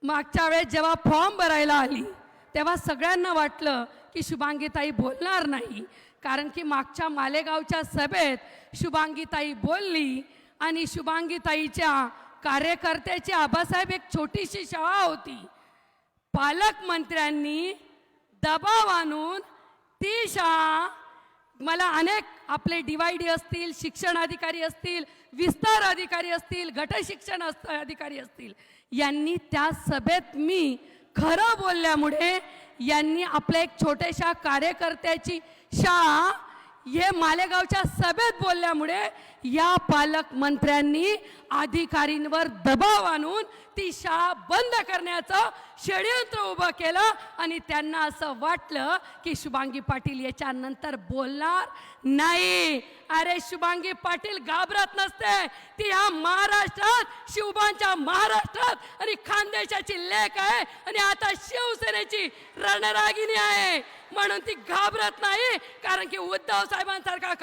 मागच्या वेळेस जेव्हा फॉर्म भरायला आली तेव्हा सगळ्यांना वाटलं की शुभांगीताई बोलणार नाही, कारण की मागच्या मालेगावच्या सभेत शुभांगीताई बोलली आणि शुभांगीताईच्या कार्यकर्त्याची आबासाहेब एक छोटीशी शाळा होती, पालकमंत्र्यांनी दबाव आणून ती शाळा, मला अनेक आपले DYD असतील, शिक्षण अधिकारी असतील, विस्तार अधिकारी असतील, गट शिक्षण अधिकारी असतील, यांनी त्या सभेत मी खरं बोलल्यामुळे यांनी आपल्या एक छोट्याशा कार्यकर्त्याची शाळा हे मालेगावच्या सभेत बोलल्यामुळे या पालकमंत्र्यांनी अधिकारींवर दबाव आणून ती शाळा बंद करण्याचं षडयंत्र उभं केलं आणि त्यांना असं वाटलं की शुभांगी पाटील याच्यानंतर बोलणार नाही. अरे शुभांगी पाटील घाबरत नसते, ती ह्या महाराष्ट्रात, शिवबांच्या महाराष्ट्रात आणि खानदेशाची लेक आहे आणि आता शिवसेनेची रणरागिणी आहे, म्हणून ती घाबरत नाही. कारण की उद्धव साहेबांसारखा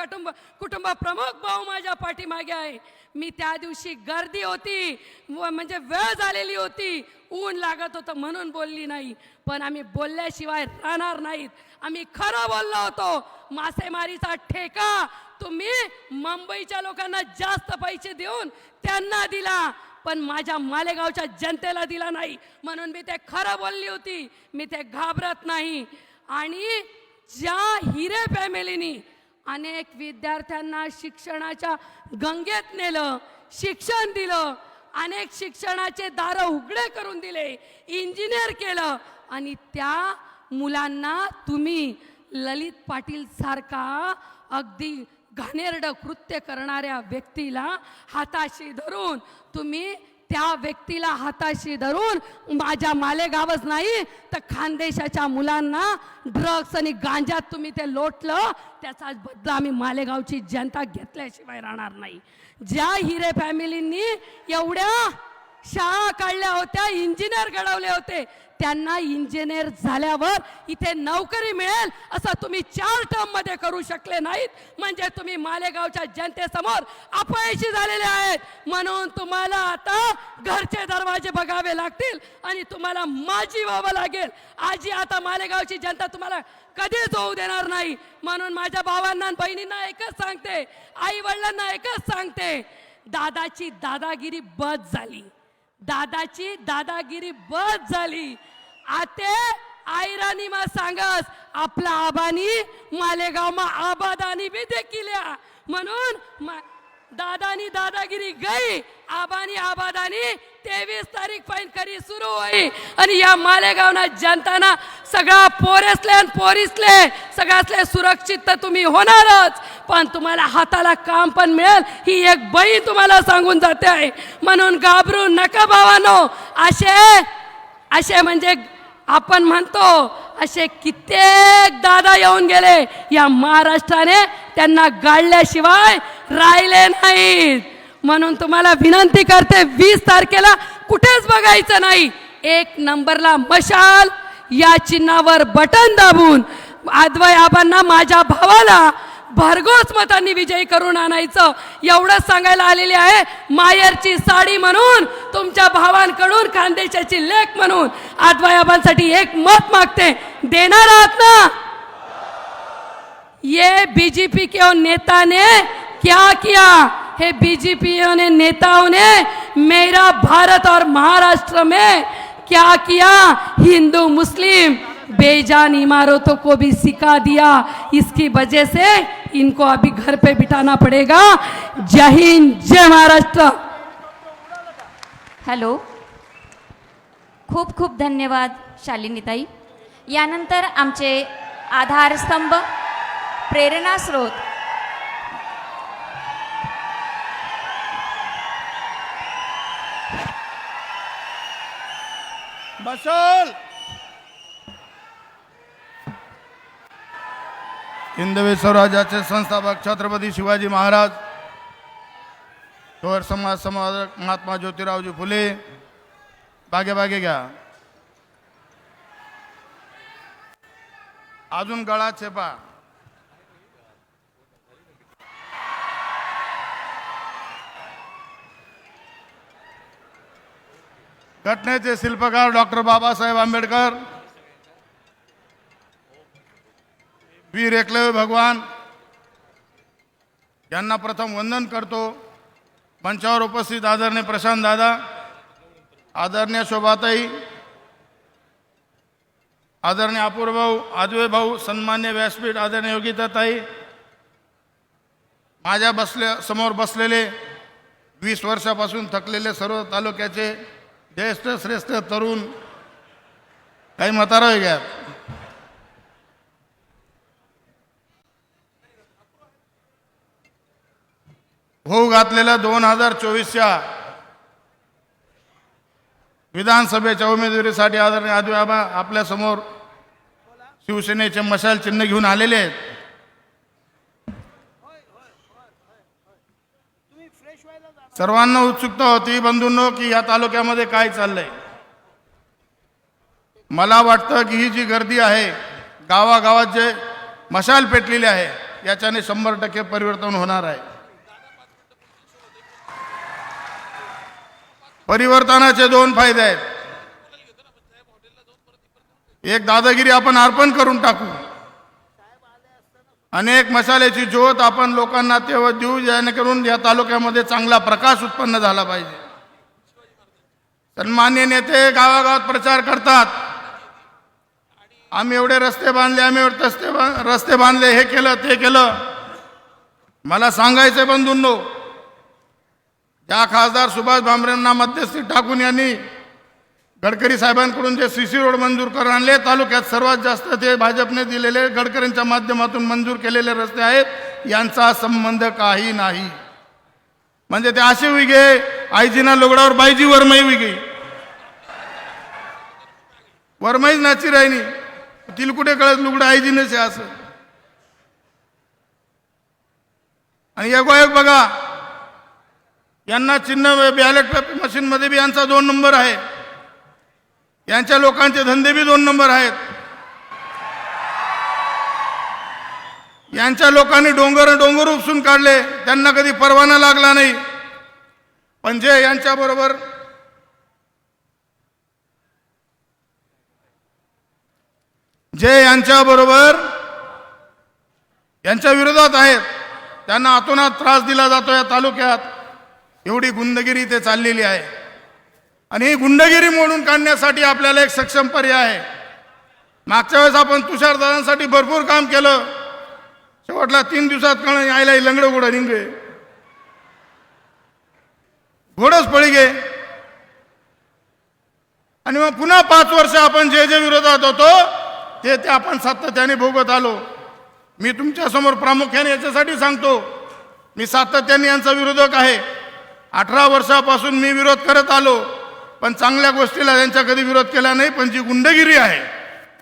कुटुंब प्रमुख भाऊ माझ्या पाठीमागे आहे. मी त्या दिवशी गर्दी होती, म्हणजे वेळ झालेली होती, ऊन लागत होतं म्हणून बोलली नाही, पण आम्ही बोलल्याशिवाय राहणार नाहीत. आम्ही खरं बोललो होतो. मासेमारीचा ठेका तुम्ही मुंबईच्या लोकांना जास्त पैसे देऊन त्यांना दिला, पण माझ्या मालेगावच्या जनतेला दिला नाही, म्हणून मी ते खरं बोलली होती. मी ते घाबरत नाही. आणि ज्या हिरे फॅमिलीनी अनेक विद्यार्थ्यांना शिक्षणाच्या गंगेत नेलं, शिक्षण दिलं, अनेक शिक्षणाचे दार उघडे करून दिले, इंजिनियर केलं, आणि त्या मुलांना तुम्ही ललित पाटील सारखा अगदी घाणेरडं कृत्य करणाऱ्या व्यक्तीला हाताशी धरून तुम्ही त्या व्यक्तीला हाताशी धरून माझ्या मालेगावच नाही तर खानदेशाच्या मुलांना ड्रग्स आणि गांजात तुम्ही ते लोटलं, त्याचाच बदला आम्ही मालेगावची जनता घेतल्याशिवाय राहणार नाही. ज्या हिरे फॅमिलींनी एवढ्या शाळा काढल्या होत्या, इंजिनियर घडवले होते, त्यांना इंजिनियर झाल्यावर इथे नोकरी मिळेल असं तुम्ही 4 टर्म मध्ये करू शकले नाहीत, म्हणजे तुम्ही मालेगावच्या जनतेसमोर अपयशी झालेले आहेत. म्हणून तुम्हाला आता घरचे दरवाजे बघावे लागतील आणि तुम्हाला माझी व्हावं लागेल. आजी आता मालेगावची जनता तुम्हाला कधीच होऊ देणार नाही. म्हणून माझ्या भावांना आणि बहिणींना एकच सांगते, आई वडिलांना एकच सांगते, दादाची दादागिरी बस झाली, दादाची दादागिरी बस झाली. आते आयरानी मा सांगस आपला आबानी मालेगाव मा आबादानी बी देखील, म्हणून दादानी दादागिरी गई, आबानी आबादानी 23 तारीख पासून करी सुरू होई. आणि या मालेगावना जनताना सगळा पोरेसले आणि पोरीसले सगळ्यातले सुरक्षित तर तुम्ही होणारच, पण तुम्हाला हाताला काम पण मिळेल ही एक बहीण तुम्हाला सांगून जाते आहे. म्हणून घाबरू नका भावानो. असे म्हणजे आपण म्हणतो असे कित्येक दादा येऊन गेले या महाराष्ट्राने, त्यांना गाळल्याशिवाय राहिले नाहीत. म्हणून तुम्हाला विनंती करते, 20 तारखेला कुठेच बघायचं नाही, 1 नंबरला मशाल या चिन्हावर बटन दाबून आदवय आबांना, माझ्या भावाला भरघोस मतांनी विजयी करून आणायचं एवढंच सांगायला आलेली आहे. मायरची साडी म्हणून तुमच्या भावांकडून खानदेशाची लेक म्हणून आदवय आबांसाठी 1 मत मागते, देणार आहात ना? ये बीजेपी के नेता ने क्या किया? हे बीजेपी ने नेताओं ने मेरा भारत और महाराष्ट्र में क्या किया? हिंदू मुस्लिम बेजान इमारतों को भी सिखा दिया. इसकी वजह से इनको अभी घर पे बिठाना पड़ेगा. जय हिंद, जय महाराष्ट्र. हॅलो, खूप खूप धन्यवाद शालिनीताई. यानंतर आमचे आधारस्तंभ, प्रेरणा स्रोत बसल हिंदवी स्वराज्याचे संस्थापक छत्रपती शिवाजी महाराज, थोर समाज संवर्धक महात्मा ज्योतिरावजी फुले, बागे बागे घ्या. अजून गळा चेपा. घटनेचे शिल्पकार डॉक्टर बाबासाहेब आंबेडकर, वीर एकलव्य भगवान यांना प्रथम वंदन करतो. मंचावर उपस्थित आदरणीय प्रशांत दादा, आदरणीय शोभाताई, आदरणीय अपूर्व भाऊ, आजवे भाऊ, सन्मान्य व्यासपीठ आदरणीय योगिताताई, माझ्या समोर बसलेले 20 वर्षापासून थकलेले सर्व तालुक्याचे ज्येष्ठ श्रेष्ठ तरुण, काही म्हातारा घ्या, होऊ घातलेल्या 2024च्या विधानसभेच्या उमेदवारीसाठी आदरणीय आजवे आबा आपल्या समोर शिवसेनेचे मशाल चिन्ह घेऊन आलेले आहेत. सर्वांना उत्सुकता होती बंधूंनो की या तालुक्यामध्ये काय चाललंय. मला वाटतं की ही जी गर्दी आहे, गावागावात जे मशाल पेटलेली आहे, याच्याने 100% परिवर्तन होणार आहे. परिवर्तनाचे 2 फायदे आहेत. एक, दादागिरी आपण अर्पण करून टाकू. अनेक मशालेची ज्योत आपण लोकांना तेव्हा देऊ, जेणेकरून या तालुक्यामध्ये चांगला प्रकाश उत्पन्न झाला पाहिजे. सन्मान्य नेते गावागावात प्रचार करतात, आम्ही एवढे रस्ते बांधले, आम्ही एवढे रस्ते बांधले, हे केलं ते केलं. मला सांगायचं बंधूंनो, या खासदार सुभाष भामरेंना मध्यस्थी टाकून यांनी गडकरी साहेबांकडून जे सीसी रोड मंजूर करून आणले, तालुक्यात सर्वात जास्त ते भाजपने दिलेले गडकरींच्या माध्यमातून मंजूर केलेले रस्ते आहेत, यांचा संबंध काही नाही. म्हणजे ते असे विगे, आईजीना लुगडावर बाईजी वरमाई विगे, वरमाईच नाची राहिनी, तिला कुठे कळत लुगडं आईजीनच आहे असं. आणि एक बघा, यांना चिन्ह बॅलेट मशीन मध्ये बी यांचा 2 नंबर आहे. यांच्या लोकांचे धंदे बी 2 नंबर आहेत. यांच्या लोकांनी डोंगर उपसून काढले, त्यांना कधी परवाना लागला नाही. पण जे यांच्या बरोबर यांच्या विरोधात आहेत, त्यांना अतोनात त्रास दिला जातो या तालुक्यात. एवढी गुंडगिरी ते चाललेली आहे. आणि ही गुंडगिरी मोडून काढण्यासाठी आपल्याला एक सक्षम पर्याय आहे. मागच्या वेळेस आपण तुषारदारांसाठी भरपूर काम केलं, शेवटला 3 दिवसात कळण यायला लंगडं घोडं निघे, घोडच पळी गे. आणि मग पुन्हा 5 वर्ष आपण जे जे विरोधात होतो ते आपण सातत्याने भोगत आलो. मी तुमच्या समोर प्रामुख्याने याच्यासाठी सांगतो, मी सातत्याने यांचा विरोधक आहे. 18 वर्षापासून मी विरोध करत आलो, पण चांगल्या गोष्टीला त्यांचा कधी विरोध केला नाही. पण जी गुंडगिरी आहे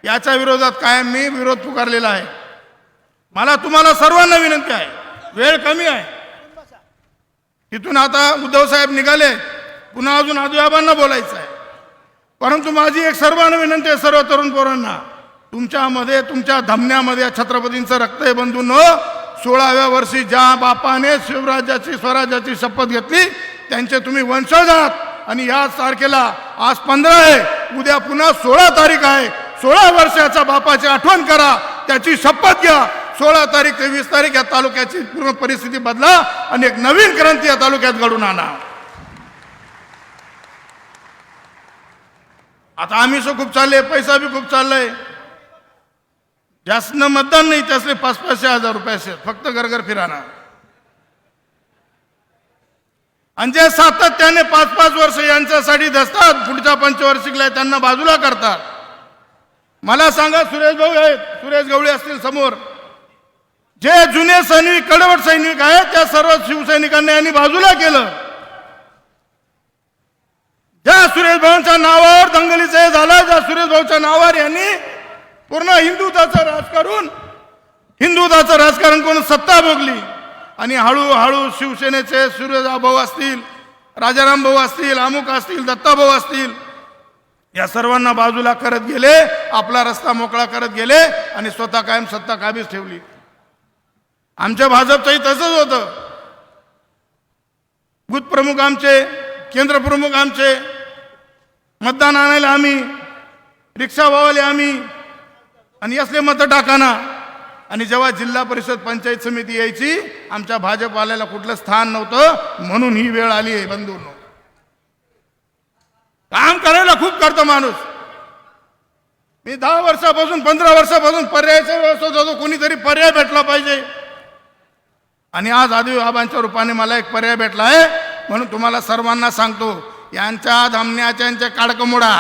याच्या विरोधात कायम मी विरोध पुकारलेला आहे. मला तुम्हाला सर्वांना विनंती आहे, वेळ कमी आहे, तिथून आता उद्धव साहेब निघाले, पुन्हा अजून आजोबांना बोलायचं आहे. परंतु माझी एक सर्वांना विनंती आहे, सर्व तरुण पोरांना, तुमच्यामध्ये तुमच्या धमन्यामध्ये छत्रपतींचं रक्त आहे बंधूंनो. 16व्या वर्षी ज्या बापाने शिवराज्याची स्वराज्याची शपथ घेतली त्यांचे तुम्ही वंशज आहात. आणि या तारखेला आज 15 आहे, उद्या पुन्हा 16 तारीख आहे. 16 वर्षाच्या बापाची आठवण करा, त्याची शपथ घ्या. 16 तारीख ते 20 तारीख या तालुक्याची पूर्ण परिस्थिती बदला आणि एक नवीन क्रांती या तालुक्यात घडून आणा. आता आमिष खूप चालले, पैसा बी खूप चाललाय. ज्यासनं मतदान नाही त्यासले 5,000-5,000 रुपये फक्त घरघर फिराना. आणि जे सातत्याने 5-5 वर्ष यांच्यासाठी धसतात, पुढच्या पंचवार्षिकला त्यांना बाजूला करतात. मला सांगा, सुरेश भाऊ आहेत, सुरेश गवळे असतील समोर, जे जुने सैनिक कडवट सैनिक आहेत त्या सर्व शिवसैनिकांना यांनी बाजूला केलं. ज्या सुरेश भाऊंच्या नावावर दंगलीचं हे झालं, ज्या सुरेश भाऊच्या नावावर यांनी पूर्ण हिंदुत्वाचं राजकारण करून सत्ता भोगली. आणि हळूहळू शिवसेनेचे सूर्यराव भाऊ असतील, राजाराम भाऊ असतील, अमुक असतील, दत्ता भाऊ असतील, या सर्वांना बाजूला करत गेले, आपला रस्ता मोकळा करत गेले आणि स्वतः कायम सत्ता काबीज ठेवली. आमच्या भाजपचंही तसंच होतं. बूथ प्रमुख आमचे, केंद्र प्रमुख आमचे, मतदान आणायला आम्ही, रिक्षा वावाले आम्ही, आणि असले मतं टाकाना. आणि जेव्हा जिल्हा परिषद पंचायत समिती यायची, आमच्या भाजपवाल्याला कुठलं स्थान नव्हतं, म्हणून ही वेळ आली आहे. बंधूंनो, काम करायला खूप करतो माणूस. मी 10 वर्षापासून 15 वर्षापासून पर्यायाच्या व्यवस्थेत होतो. कोणीतरी पर्याय भेटला पाहिजे, आणि आज आदिवासी बाबांच्या रूपाने मला एक पर्याय भेटला आहे. म्हणून तुम्हाला सर्वांना सांगतो, यांच्या धामण्याच्या यांच्या काडकमोडा,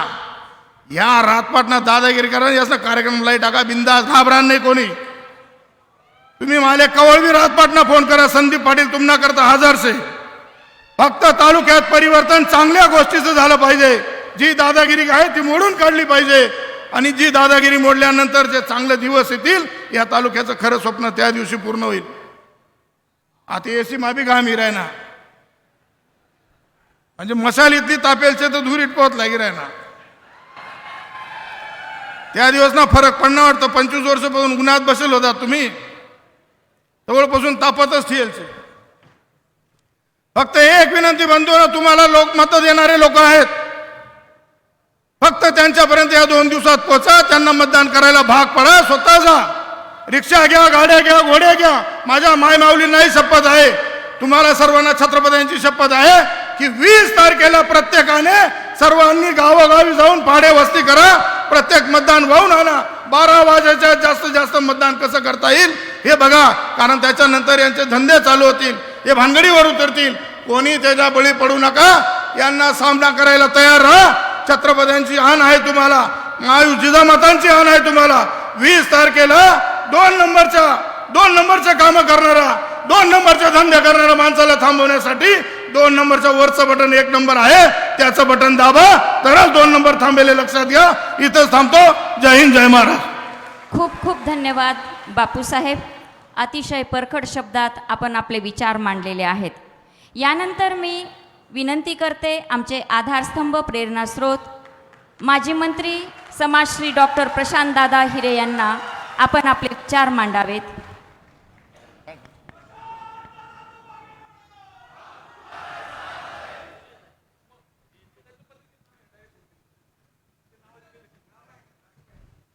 या रातपाटना दादागिरी करा, याचा कार्यक्रम लाई टाका, बिंदास, घाबरा नाही कोणी. तुम्ही मला कवळवी रातपाटना फोन करा, संदीप पाटील तुम्हाला करता 1000 से. फक्त तालुक्यात परिवर्तन चांगल्या गोष्टीचं झालं पाहिजे. जी दादागिरी आहे ती मोडून काढली पाहिजे, आणि जी दादागिरी मोडल्यानंतर जे चांगले दिवस येतील, या तालुक्याचं खरं स्वप्न त्या दिवशी पूर्ण होईल. आता एसी माबी घाम हिरायना, म्हणजे मशाल इथली तापेलचे तर धूर इटपोत लागी राहणार. त्या दिवस ना फरक पडणं वाटतं. 25 वर्षापासून उन्हात बसेल होता तुम्ही, जवळपासून तापतच ठेलचे. फक्त एक विनंती बंधूंनो, तुम्हाला लोक मतं देणारे लोक आहेत, फक्त त्यांच्यापर्यंत या 2 दिवसात पोहोचा, त्यांना मतदान करायला भाग पडा. स्वतः जा, रिक्षा घ्या, गाड्या घ्या, घोड्या घ्या. माझ्या माय माऊलींनाही शपथ आहे, तुम्हाला सर्वांना छत्रपतींची शपथ आहे की 20 तारखेला प्रत्येकाने सर्वांनी गावोगावी जाऊन पाडे वस्ती करा, प्रत्येक मतदान वाहून आणा. 12 वाजेच्या जास्तीत जास्त मतदान कसं करता येईल हे बघा, कारण त्याच्यानंतर यांचे धंदे चालू होतील, हे भानगडीवर उतरतील. कोणी त्याच्या बळी पडू नका, यांना सामना करायला तयार राहा. छत्रपतींची आण आहे तुम्हाला, मायू जिजामातांची आण आहे तुम्हाला. 20 तारखेला 2 नंबरच्या कामं करणारा, 2 नंबरचे धंदे करणाऱ्या माणसाला थांबवण्यासाठी 2 नंबरचं वरचं बटन 1 नंबर आहे, त्याचं बटन दाबा, तरच 2 नंबर थांबेले. लक्षात घ्या. इथंच थांबतो. जय हिंद, जय महाराज. खूप खूप धन्यवाद बापूसाहेब. अतिशय परखड शब्दात आपण आपले विचार मांडलेले आहेत. यानंतर मी विनंती करते, आमचे आधारस्तंभ, प्रेरणास्रोत, माजी मंत्री समाजश्री डॉक्टर प्रशांतदादा हिरे यांना आपण आपले विचार मांडावेत.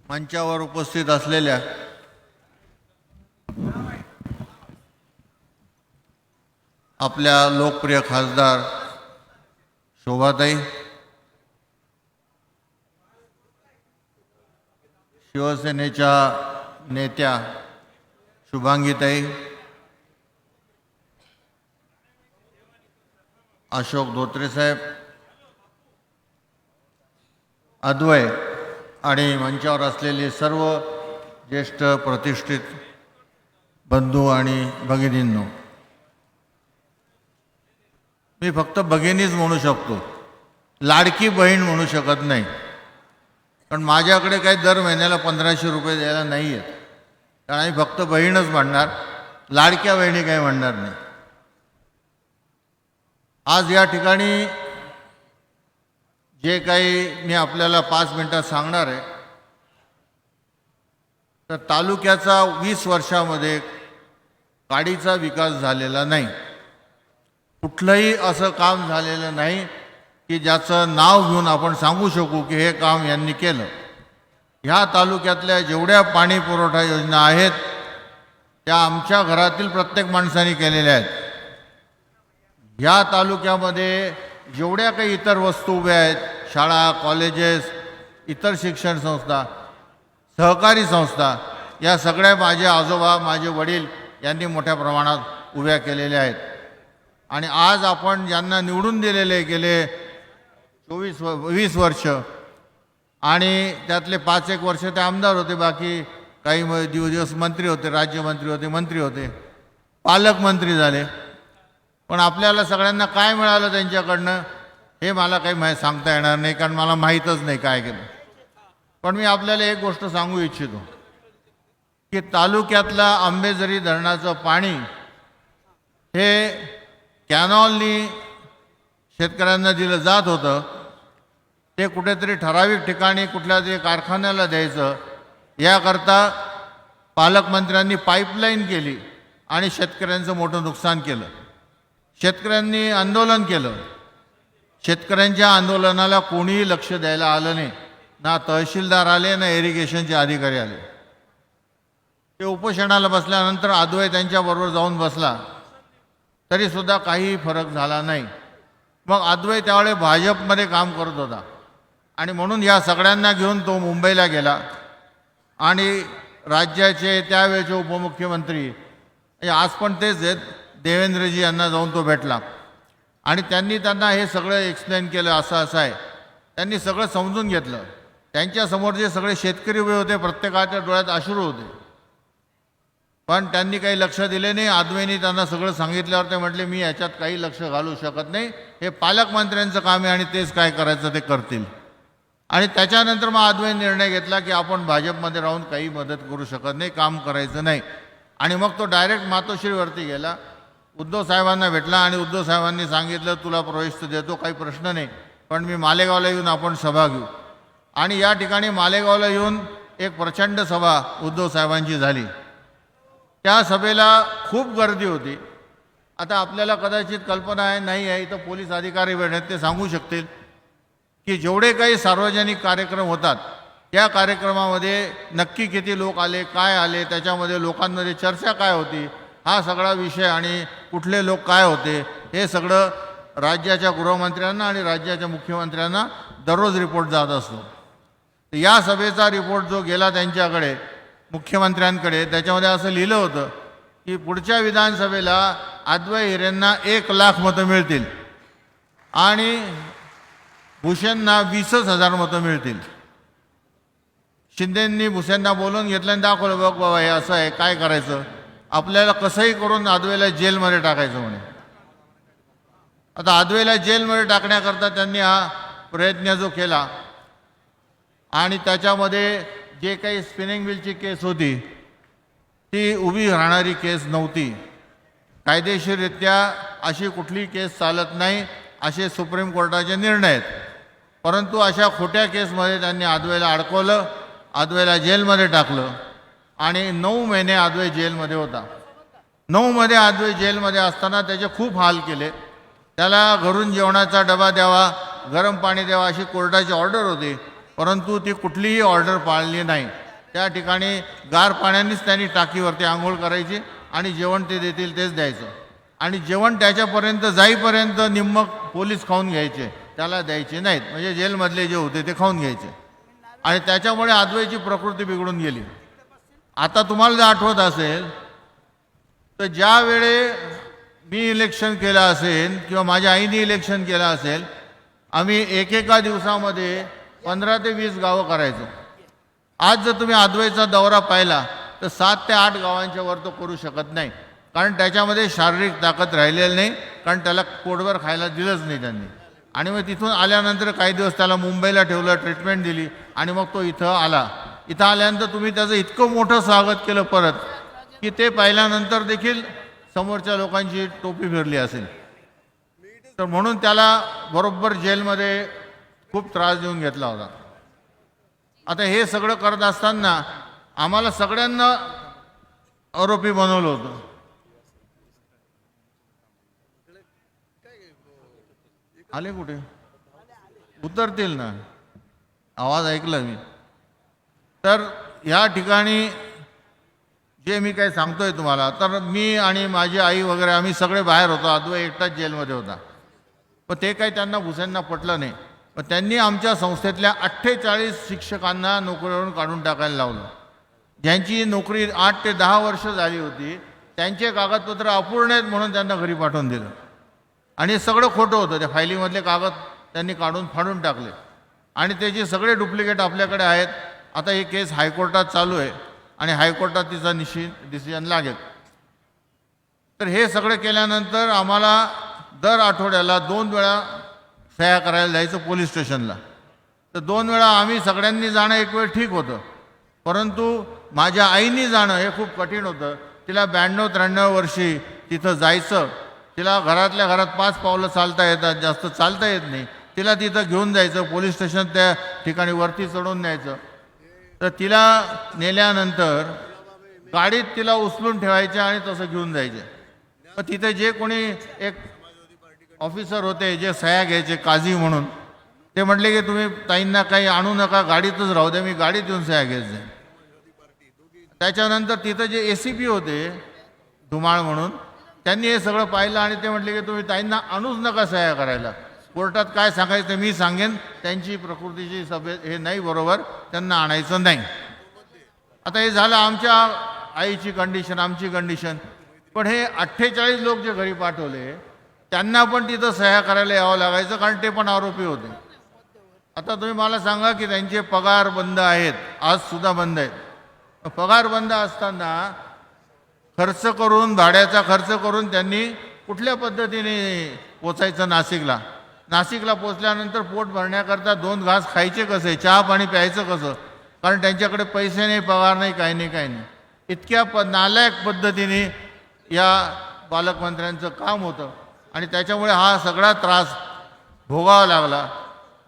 मंचावर उपस्थित असलेल्या आपल्या लोकप्रिय खासदार शोभाताई, शिवसेनेच्या नेत्या शुभांगीताई, अशोक धोत्रे साहेब, अद्वय आणि मंचावर असलेले सर्व ज्येष्ठ प्रतिष्ठित बंधू आणि भगिनींनो, मी फक्त भगिनीच म्हणू शकतो, लाडकी बहीण म्हणू शकत नाही. कारण माझ्याकडे काही दर महिन्याला 1500 रुपये द्यायला नाही आहेत, कारण आम्ही फक्त बहीणच म्हणणार, लाडक्या बहिणी काही म्हणणार नाही. आज या ठिकाणी जे काही मी आपल्याला 5 मिनिटात सांगणार आहे, तर तालुक्याचा 20 वर्षामध्ये काडीचा विकास झालेला नाही. कुठलंही असं काम झालेलं नाही की ज्याचं नाव घेऊन आपण सांगू शकू की हे काम यांनी केलं. ह्या तालुक्यातल्या जेवढ्या पाणी पुरवठा योजना आहेत त्या आमच्या घरातील प्रत्येक माणसाने केलेल्या आहेत. ह्या तालुक्यामध्ये जेवढ्या काही इतर वस्तू उभ्या आहेत, शाळा, कॉलेजेस, इतर शिक्षण संस्था, सहकारी संस्था, या सगळ्या माझे आजोबा, माझे वडील यांनी मोठ्या प्रमाणात उभ्या केलेल्या आहेत. आणि आज आपण ज्यांना निवडून दिलेले गेले 20 वर्ष, आणि त्यातले 5-1 वर्ष ते आमदार होते, बाकी काही दिवस मंत्री होते, राज्यमंत्री होते, मंत्री होते, पालकमंत्री झाले. पण आपल्याला सगळ्यांना काय मिळालं त्यांच्याकडनं हे मला काही सांगता येणार नाही, कारण मला माहीतच नाही काय केलं. पण मी आपल्याला एक गोष्ट सांगू इच्छितो की तालुक्यातला आंबेझरी धरणाचं पाणी हे कॅनॉलनी शेतकऱ्यांना दिलं जात होतं, ते कुठेतरी ठराविक ठिकाणी कुठल्या तरी कारखान्याला द्यायचं. याकरता पालकमंत्र्यांनी पाईपलाईन केली आणि शेतकऱ्यांचं मोठं नुकसान केलं. शेतकऱ्यांनी आंदोलन केलं, शेतकऱ्यांच्या आंदोलनाला कोणीही लक्ष द्यायला आलं नाही, ना तहसीलदार आले ना इरिगेशनचे अधिकारी आले. ते उपोषणाला बसल्यानंतर आदवे त्यांच्याबरोबर जाऊन बसला, तरीसुद्धा काही फरक झाला नाही. मग आदवे त्यावेळी भाजपमध्ये काम करत होता आणि म्हणून या सगळ्यांना घेऊन तो मुंबईला गेला आणि राज्याचे त्यावेळेचे उपमुख्यमंत्री आज पण तेच आहेत देवेंद्रजी यांना जाऊन तो भेटला आणि त्यांनी त्यांना हे सगळं एक्सप्लेन केलं, असं असं आहे. त्यांनी सगळं समजून घेतलं. त्यांच्यासमोर जे सगळे शेतकरी उभे होते प्रत्येकाच्या डोळ्यात अश्रू होते, पण त्यांनी काही लक्ष दिले नाही. आदवेंनी त्यांना सगळं सांगितल्यावर ते म्हटले मी याच्यात काही लक्ष घालू शकत नाही, हे पालकमंत्र्यांचं काम आहे आणि तेच काय करायचं ते करतील. आणि त्याच्यानंतर मग आदवेंनी निर्णय घेतला की आपण भाजपमध्ये राहून काही मदत करू शकत नाही, काम करायचं नाही. आणि मग तो डायरेक्ट मातोश्रीवरती गेला, उद्धव साहेबांना भेटला आणि उद्धव साहेबांनी सांगितलं तुला प्रवेश तर देतो, काही प्रश्न नाही, पण मी मालेगावला येऊन आपण सभा घेऊ. आणि या ठिकाणी मालेगावला येऊन एक प्रचंड सभा उद्धव साहेबांची झाली. त्या सभेला खूप गर्दी होती. आता आपल्याला कदाचित कल्पना आहे नाही आहे, इथं पोलीस अधिकारी भेटत ते सांगू शकतील की जेवढे काही सार्वजनिक कार्यक्रम होतात त्या कार्यक्रमामध्ये नक्की किती लोक आले, काय आले, त्याच्यामध्ये लोकांमध्ये चर्चा काय होती, हा सगळा विषय आणि कुठले लोक काय होते हे सगळं राज्याच्या गृहमंत्र्यांना आणि राज्याच्या मुख्यमंत्र्यांना दररोज रिपोर्ट जात असतो. या सभेचा रिपोर्ट जो गेला त्यांच्याकडे मुख्यमंत्र्यांकडे, त्याच्यामध्ये असं लिहिलं होतं की पुढच्या विधानसभेला आदवे हिरेंना 1,00,000 मतं मिळतील आणि भुसेंना 20,000 मतं मिळतील. शिंदेंनी भुसेंना बोलून घेतलं आणि दाखवलं बघ बाबा हे असं आहे, काय करायचं, आपल्याला कसंही करून आदवेला जेलमध्ये टाकायचं म्हणे. आता आदवेला जेलमध्ये टाकण्याकरता त्यांनी हा प्रयत्न जो केला आणि त्याच्यामध्ये जे काही स्पिनिंग मिलची केस होती ती उभी राहणारी केस नव्हती. कायदेशीररित्या अशी कुठली केस चालत नाही असे सुप्रीम कोर्टाचे निर्णय आहेत. परंतु अशा खोट्या केसमध्ये त्यांनी आदवेला अडकवलं, आदवेला जेलमध्ये टाकलं आणि 9 महिने आदवे जेलमध्ये होता. 9 मध्ये आदवे जेलमध्ये असताना त्याचे खूप हाल केले. त्याला घरून जेवणाचा डबा द्यावा, गरम पाणी द्यावा अशी कोर्टाची ऑर्डर होती, परंतु ती कुठलीही ऑर्डर पाळली नाही. त्या ठिकाणी गार पाण्यानेच त्यांनी टाकीवरती आंघोळ करायची आणि जेवण ते देतील तेच द्यायचं आणि जेवण त्याच्यापर्यंत जाईपर्यंत निम्म पोलीस खाऊन घ्यायचे, त्याला द्यायचे नाहीत. म्हणजे जेलमधले जे होते ते खाऊन घ्यायचे आणि त्याच्यामुळे आदवेची प्रकृती बिघडून गेली. आता तुम्हाला जर आठवत असेल तर ज्या वेळे मी इलेक्शन केलं असेल किंवा माझ्या आईने इलेक्शन केलं असेल, आम्ही एकेका दिवसामध्ये 15 ते 20 गावं करायचो. आज जर तुम्ही आदवेचा दौरा पाहिला तर 7 ते 8 गावांच्या वर तो करू शकत नाही, कारण त्याच्यामध्ये शारीरिक ताकद राहिलेली नाही, कारण त्याला पोटभर खायला दिलंच नाही त्यांनी. आणि मग तिथून आल्यानंतर काही दिवस त्याला मुंबईला ठेवलं, ट्रीटमेंट दिली आणि मग तो इथं आला. इथं आल्यानंतर तुम्ही त्याचं इतकं मोठं स्वागत केलं परत की ते पाहिल्यानंतर देखील समोरच्या लोकांची टोपी फिरली असेल. तर म्हणून त्याला बरोबर जेलमध्ये खूप त्रास देऊन घेतला होता. आता हे सगळं करत असताना आम्हाला सगळ्यांना आरोपी बनवलं होतं. आले कुठे उतरतील ना, आवाज ऐकला मी. तर या ठिकाणी जे मी काही सांगतोय तुम्हाला, तर मी आणि माझी आई वगैरे आम्ही सगळे बाहेर होतो, आदवे एकटाच जेलमध्ये होता. पण ते काही त्यांना भुसेंना पटलं नाही. पण त्यांनी आमच्या संस्थेतल्या 48 शिक्षकांना नोकरीवरून काढून टाकायला लावलं. ज्यांची नोकरी 8 ते 10 वर्ष झाली होती त्यांचे कागदपत्र अपूर्ण आहेत म्हणून त्यांना घरी पाठवून दिलं आणि सगळं खोटं होतं. त्या फायलीमधले कागद त्यांनी काढून फाडून टाकले आणि त्याचे सगळे डुप्लिकेट आपल्याकडे आहेत. आता ही केस हायकोर्टात चालू आहे आणि हायकोर्टात तिचा डिसिजन लागेल. तर हे सगळं केल्यानंतर आम्हाला दर आठवड्याला 2 वेळा सह्या करायला जायचं पोलीस स्टेशनला. तर 2 वेळा आम्ही सगळ्यांनी जाणं एक वेळ ठीक होतं, परंतु माझ्या आईनी जाणं हे खूप कठीण होतं. तिला 92-93 वर्षी तिथं जायचं, तिला घरातल्या घरात 5 पावलं चालता येतात, जास्त चालता येत नाही. तिला तिथं घेऊन जायचं, पोलीस स्टेशन त्या ठिकाणी वरती चढवून न्यायचं. तर तिला नेल्यानंतर गाडीत तिला उचलून ठेवायचे आणि तसं घेऊन जायचे. मग तिथे जे कोणी एक ऑफिसर होते जे सह्या घ्यायचे काझी म्हणून, ते म्हटले की तुम्ही ताईंना काही आणू नका, गाडीतच राहू द्या, मी गाडीत येऊन सह्या घेत जाईन. त्याच्यानंतर तिथं जे ACP होते धुमाळ म्हणून, त्यांनी हे सगळं पाहिलं आणि ते म्हटले की तुम्ही ताईंना आणूच नका सह्या करायला, कोर्टात काय सांगायचं ते मी सांगेन, त्यांची प्रकृतीची हे नाही बरोबर, त्यांना आणायचं नाही. आता हे झालं आमच्या आईची कंडिशन, आमची कंडिशन. पण हे 48 लोक जे घरी पाठवले त्यांना पण तिथं सह्या करायला यावं लागायचं, कारण ते पण आरोपी होते. आता तुम्ही मला सांगा की त्यांचे पगार बंद आहेत, आज सुद्धा बंद आहेत. पगार बंद असताना खर्च करून, भाड्याचा खर्च करून त्यांनी कुठल्या पद्धतीने पोचायचं नाशिकला? नाशिकला पोचल्यानंतर पोट भरण्याकरता 2 घास खायचे कसे, चहा पाणी प्यायचं कसं? कारण त्यांच्याकडे पैसे नाही, पगार नाही, काही नाही, काही नाही. इतक्या नालायक पद्धतीने या पालकमंत्र्यांचं काम होतं आणि त्याच्यामुळे हा सगळा त्रास भोगावा लागला.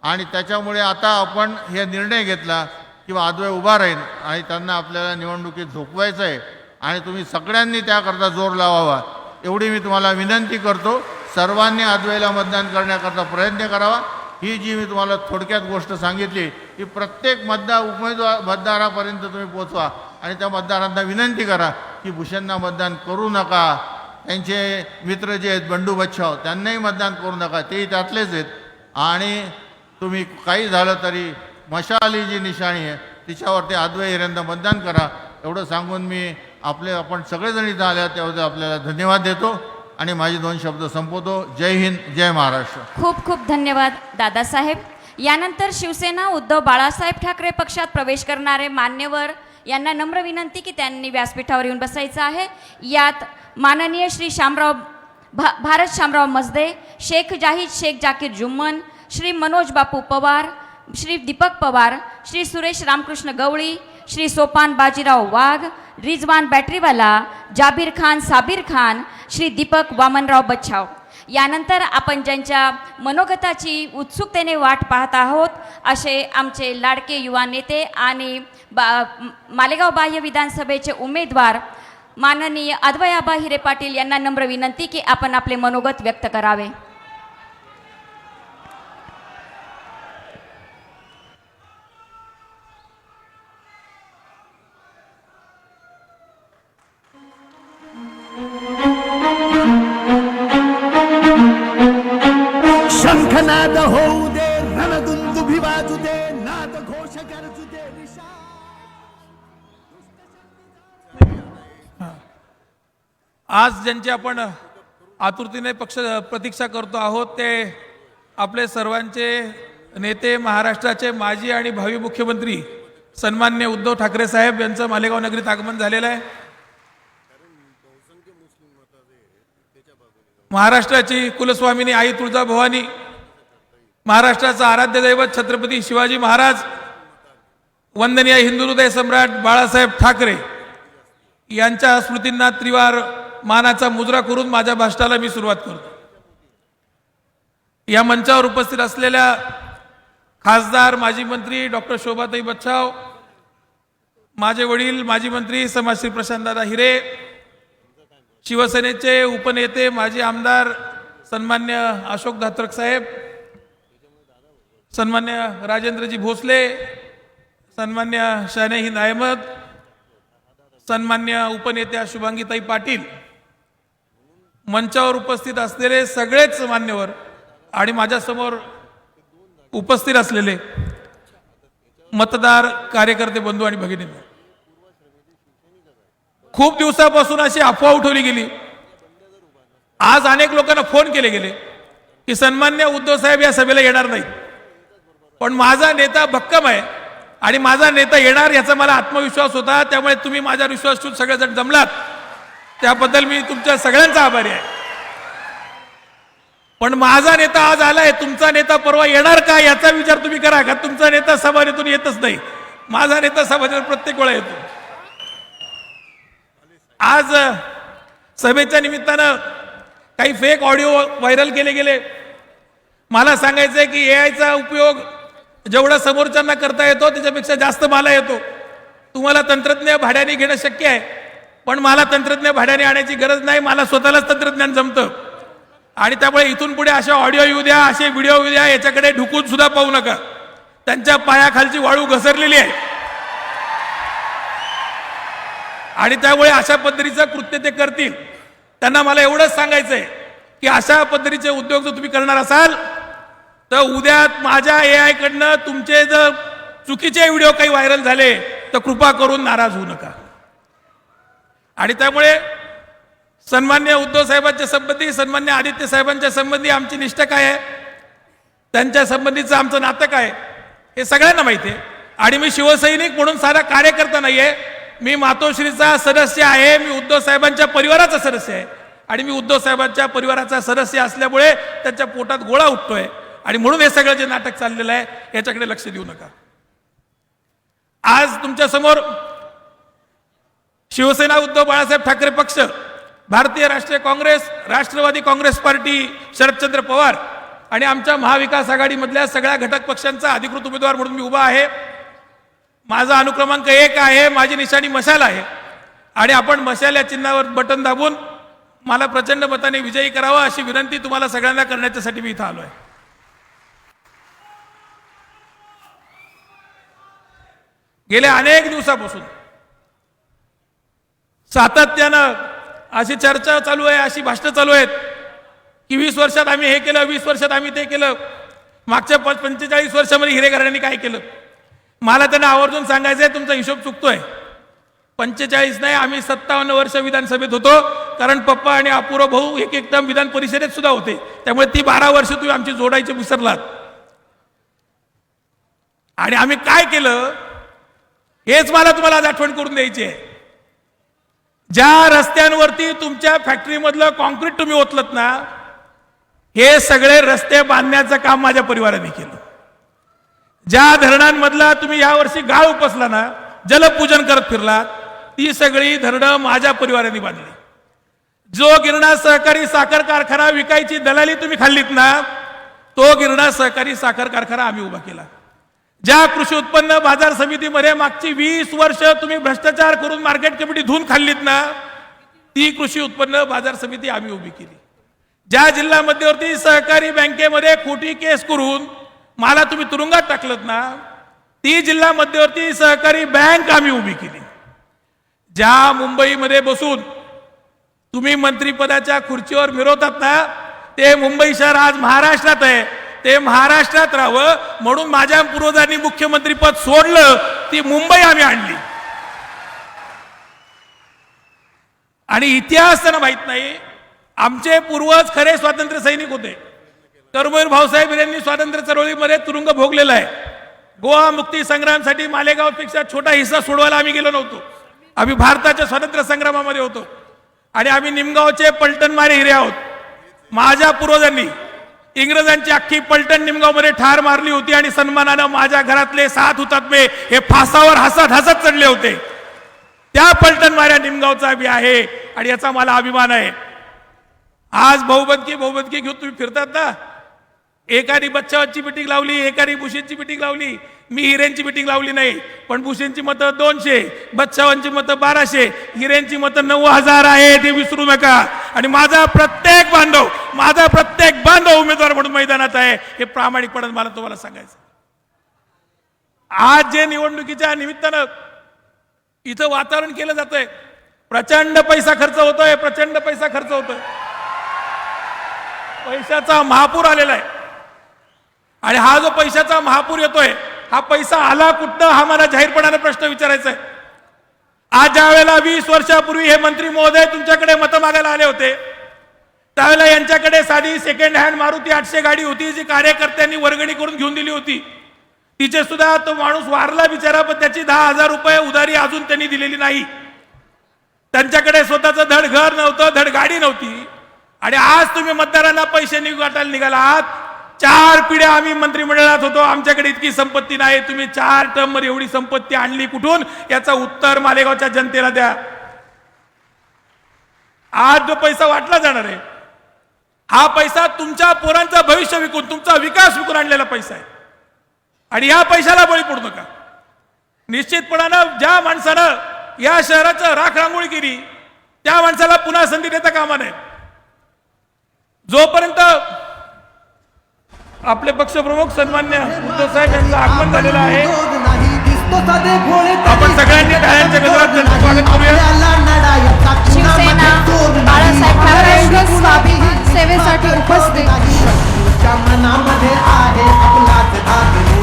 आणि त्याच्यामुळे आता आपण हे निर्णय घेतला की अद्वै उभा राहील आणि त्यांना आपल्याला निवडणुकीत झोपवायचं आहे आणि तुम्ही सगळ्यांनी त्याकरता जोर लावावा, एवढी मी तुम्हाला विनंती करतो. सर्वांनी अद्वैला मतदान करण्याकरता प्रयत्न करावा. ही जी मी तुम्हाला थोडक्यात गोष्ट सांगितली ही प्रत्येक मतदारापर्यंत तुम्ही पोचवा आणि त्या मतदारांना विनंती करा की भूषणना मतदान करू नका. त्यांचे मित्र जे आहेत बंडू बच्छाव त्यांनाही मतदान करू नका, तेही त्यातलेच आहेत. आणि तुम्ही काही झालं तरी मशाली जी निशाणी आहे तिच्यावरती अद्वै हिरेंना मतदान करा, एवढं सांगून मी आपण सगळेजण इथं आल्या त्याबद्दल आपल्याला धन्यवाद देतो आणि माझे 2 शब्द संपवतो. जय हिंद, जय महाराष्ट्र. खूप खूप धन्यवाद दादासाहेब. यानंतर शिवसेना उद्धव बाळासाहेब ठाकरे पक्षात प्रवेश करणारे मान्यवर यांना नम्र विनंती की त्यांनी व्यासपीठावर येऊन बसायचं आहे. यात माननीय श्री भारत शामराव मजदे, शेख जाहीद शेख जाकीर जुम्मन, श्री मनोज बापू पवार, श्री दीपक पवार, श्री सुरेश रामकृष्ण गवळी, श्री सोपान बाजीराव वाघ, रिजवान बॅटरीवाला, जाबीर खान साबीर खान, श्री दीपक वामनराव बच्छाव. यानंतर आपण ज्यांच्या मनोगताची उत्सुकतेने वाट पाहत आहोत असे आमचे लाडके युवा नेते आणि मालेगाव बाह्य विधानसभेचे उमेदवार माननीय अद्वैआबा हिरे पाटील यांना नम्र विनंती की आपण आपले मनोगत व्यक्त करावे. शंखनाद होऊ दे, रणदुंदुभी वाजू दे, नाद घोष गरजू दे. आज ज्यांची आपण आतुरतेने प्रतीक्षा करतो आहोत ते आपले सर्वांचे नेते, महाराष्ट्राचे माजी आणि भावी मुख्यमंत्री सन्माननीय उद्धव ठाकरे साहेब यांचं मालेगाव नगरीत आगमन झालेलं आहे. महाराष्ट्राची कुलस्वामिनी आई तुळजाभवानी, महाराष्ट्राचा आराध्य दैवत छत्रपती शिवाजी महाराज, वंदनीय हिंदू हृदय सम्राट बाळासाहेब ठाकरे यांच्या स्मृतींना त्रिवार मानाचा मुजरा करून माझ्या भाषणाला मी सुरुवात करतो. या मंचावर उपस्थित असलेल्या खासदार माजी मंत्री डॉक्टर शोभाताई बच्छाव, माझे वडील माजी मंत्री समाजश्री प्रशांतदादा हिरे, शिवसेनेचे उपनेते माजी आमदार सन्मान्य अशोक धात्रक साहेब, सन्मान्य राजेंद्रजी भोसले, सन्मान्य शाने हिंद अहमद, सन्मान्य उपनेत्या शुभांगीताई पाटील, मंचावर उपस्थित असलेले सगळेच मान्यवर आणि माझ्यासमोर उपस्थित असलेले मतदार कार्यकर्ते बंधू आणि भगिनी, खूप दिवसापासून अशी अफवा उठवली गेली. आज अनेक लोकांना फोन केले गेले की सन्मान्य उद्धव साहेब या सभेला येणार नाहीत, पण माझा नेता भक्कम आहे आणि माझा नेता येणार याचा मला आत्मविश्वास होता. त्यामुळे तुम्ही माझा विश्वास ठेवून सगळेजण जमलात, त्याबद्दल मी तुमच्या सगळ्यांचा आभारी आहे. पण माझा नेता आज आलाय, तुमचा नेता परवा येणार का याचा विचार तुम्ही करा. का तुमचा नेता सभानेतून येतच नाही, माझा नेता सभानेतून प्रत्येक वेळा येतो. आज सभेच्या निमित्तानं काही फेक ऑडिओ व्हायरल केले गेले. मला सांगायचंय की एआयचा उपयोग जेवढा समोरच्यांना करता येतो त्याच्यापेक्षा जास्त मला येतो. तुम्हाला तंत्रज्ञ भाड्याने घेणं शक्य आहे, पण मला तंत्रज्ञ भाड्याने आणायची गरज नाही, मला स्वतःलाच तंत्रज्ञान जमतं. आणि त्यामुळे इथून पुढे अशा ऑडिओ येऊ द्या, असे व्हिडिओ येऊ द्या, याच्याकडे ढुकून सुद्धा पाहू नका. त्यांच्या पायाखालची वाळू घसरलेली आहे आणि त्यामुळे अशा पद्धतीचं कृत्य ते करतील. त्यांना मला एवढंच सांगायचंय की अशा पद्धतीचे उद्योग जर तुम्ही करणार असाल तर उद्या माझ्या AI कडनं तुमचे जर चुकीचे व्हिडिओ काही व्हायरल झाले तर कृपा करून नाराज होऊ नका. आणि त्यामुळे सन्मान्य उद्धव साहेबांच्या संबंधी, सन्मान्य आदित्य साहेबांच्या संबंधी आमची निष्ठा काय आहे, त्यांच्या संबंधीचं आमचं नातं काय हे सगळ्यांना माहिती आहे. आणि मी शिवसैनिक म्हणून सारा कार्यकर्ता नाहीये, मी मातोश्रीचा सदस्य आहे, मी उद्धव साहेबांच्या परिवाराचा सदस्य आहे. आणि मी उद्धव साहेबांच्या परिवाराचा सदस्य असल्यामुळे त्यांच्या पोटात गोळा उठतोय आणि म्हणून हे सगळं जे नाटक चाललेलं आहे याच्याकडे लक्ष देऊ नका. आज तुमच्या समोर शिवसेना उद्धव बाळासाहेब ठाकरे पक्ष, भारतीय राष्ट्रीय काँग्रेस, राष्ट्रवादी काँग्रेस पार्टी, शरदचंद्र पवार आणि आमच्या महाविकास आघाडीमधल्या सगळ्या घटक पक्षांचा अधिकृत उमेदवार म्हणून मी उभा आहे. माझा अनुक्रमांक 1 आहे, माझी निशाणी मशाल आहे आणि आपण मशाल या चिन्हावर बटन दाबून मला प्रचंड मताने विजयी करावा अशी विनंती तुम्हाला सगळ्यांना करण्यासाठी मी इथं आलोय. गेल्या अनेक दिवसापासून सातत्यानं अशी चर्चा चालू आहे, अशी भाषणं चालू आहेत की 20 वर्षात आम्ही हे केलं, 20 वर्षात आम्ही ते केलं, मागच्या 45 वर्षामध्ये हिरे घराण्यांनी काय केलं. मला त्यांना आवर्जून सांगायचं आहे तुमचा हिशोब चुकतोय. 45 नाही, आम्ही 57 वर्ष विधानसभेत होतो, कारण पप्पा आणि अपूर्व भाऊ एक टर्म विधान परिषदेत सुद्धा होते. त्यामुळे ती 12 वर्ष तुम्ही आमची जोडायची विसरलात. आणि आम्ही काय केलं हेच मला तुम्हाला आज आठवण करून द्यायची आहे. ज्या रस्त्यांवरती तुमच्या फॅक्टरीमधलं कॉन्क्रीट तुम्ही ओतलत ना, हे सगळे रस्ते बांधण्याचं काम माझ्या परिवाराने केलं. ज्या धरणांमधला तुम्ही यावर्षी गाळ उपसला ना, जलपूजन करत फिरलात, ती सगळी धरणं माझ्या परिवाराने बांधली. जो गिरणा सहकारी साखर कारखाना विकायची दलाली तुम्ही खाल्लीत ना, तो गिरणा सहकारी साखर कारखाना आम्ही उभा केला. ज्या कृषी उत्पन्न बाजार समितीमध्ये मागची 20 वर्ष तुम्ही भ्रष्टाचार करून मार्केट कमिटी धुवून खाल्लीत ना, ती कृषी उत्पन्न बाजार समिती आम्ही उभी केली. ज्या जिल्हा मध्यवर्ती सहकारी बँकेमध्ये खोटी केस करून मला तुम्ही तुरुंगात टाकलत ना, ती जिल्हा मध्यवर्ती सहकारी बँक आम्ही उभी केली. ज्या मुंबईमध्ये बसून तुम्ही मंत्रिपदाच्या खुर्चीवर मिरवतात ना, ते मुंबई शहर आज महाराष्ट्रात आहे, ते महाराष्ट्रात राहावं म्हणून माझ्या पूर्वजांनी मुख्यमंत्रीपद सोडलं, ती मुंबई आम्ही आणली. आणि इतिहास त्यांना माहित नाही, आमचे पूर्वज खरे स्वातंत्र्य सैनिक होते. कर्मवीर भाऊसाहेब यांनी स्वातंत्र्य चळवळीमध्ये तुरुंग भोगलेला आहे. गोवा मुक्ती संग्रामासाठी मालेगावपेक्षा छोटा हिस्सा सोडवायला आम्ही गेलो नव्हतो. आम्ही भारताच्या स्वातंत्र्य संग्रामामध्ये होतो आणि आम्ही निमगावचे पलटणमारे हिरे आहोत. माझ्या पूर्वजांनी इंग्रजांची अख्खी पलटण निमगावमध्ये ठार मारली होती आणि सन्मानानं माझ्या घरातले 7 हुतात्मे हे फासावर हसत हसत चढले होते. त्या पलटणमाऱ्या निमगावचा बी आहे आणि याचा मला अभिमान आहे. आज बहुबदकी घेऊन तुम्ही फिरतात ना, एकाने बच्चावांची मिटिंग लावली, एकाने भूषणची मिटिंग लावली. मी हिरेंची मिटिंग लावली नाही, पण भूषणची मतं 200, बच्चावांची मतं 1200, हिरेंची मतं 9000 आहे, ते विसरू नका. आणि माझा प्रत्येक बांधव उमेदवार म्हणून मैदानात आहे, हे प्रामाणिकपणे मला तुम्हाला सांगायचं. आज जे निवडणुकीच्या निमित्तानं इथं वातावरण केलं जातंय, प्रचंड पैसा खर्च होतोय, पैशाचा महापूर आलेला आहे. आणि हा जो पैशाचा महापूर येतोय, हा पैसा आला कुठं, हा मला जाहीरपणाने प्रश्न विचारायचा आहे. आज ज्या वेळेला 20 वर्षापूर्वी हे मंत्री महोदय तुमच्याकडे मतं मागायला आले होते, त्यावेळेला यांच्याकडे साधी सेकंड हँड मारुती 800 गाडी होती, जी कार्यकर्त्यांनी वर्गणी करून घेऊन दिली होती. तिचे सुद्धा तो माणूस वारला बिचारा, पण त्याची 10,000 रुपये उधारी अजून त्यांनी दिलेली नाही. त्यांच्याकडे स्वतःचं धड घर नव्हतं, धड गाडी नव्हती. आणि आज तुम्ही मतदारांना पैसे वाटायला निघाला आहात. 4 पिढ्या आम्ही मंत्रिमंडळात होतो, आमच्याकडे इतकी संपत्ती नाही. तुम्ही 4 टर्ममध्ये एवढी संपत्ती आणली कुठून, याचा उत्तर मालेगावच्या जनतेला द्या. आज जो पैसा वाटला जाणार आहे, हा पैसा तुमच्या पोरांचं भविष्य विकून, तुमचा विकास विकून आणलेला पैसा आहे. आणि या पैशाला बळी पडू नका. निश्चितपणानं ज्या माणसानं या शहराचं राखरांगोळी केली, त्या माणसाला पुन्हा संधी देता कामा नये. जोपर्यंत आपले पक्षप्रमुख सन्मान्य उद्धव साहेब यांचं आगमन झालेलं आहे, आपण सगळ्यांनी टाळ्यांच्या गजरात त्यांचं स्वागत करूया. शिवसेना बाळासाहेब ठाकरे स्वाभिमान सेवेसाठी उपस्थित. मनामध्ये आहे आपलाच भाग रे.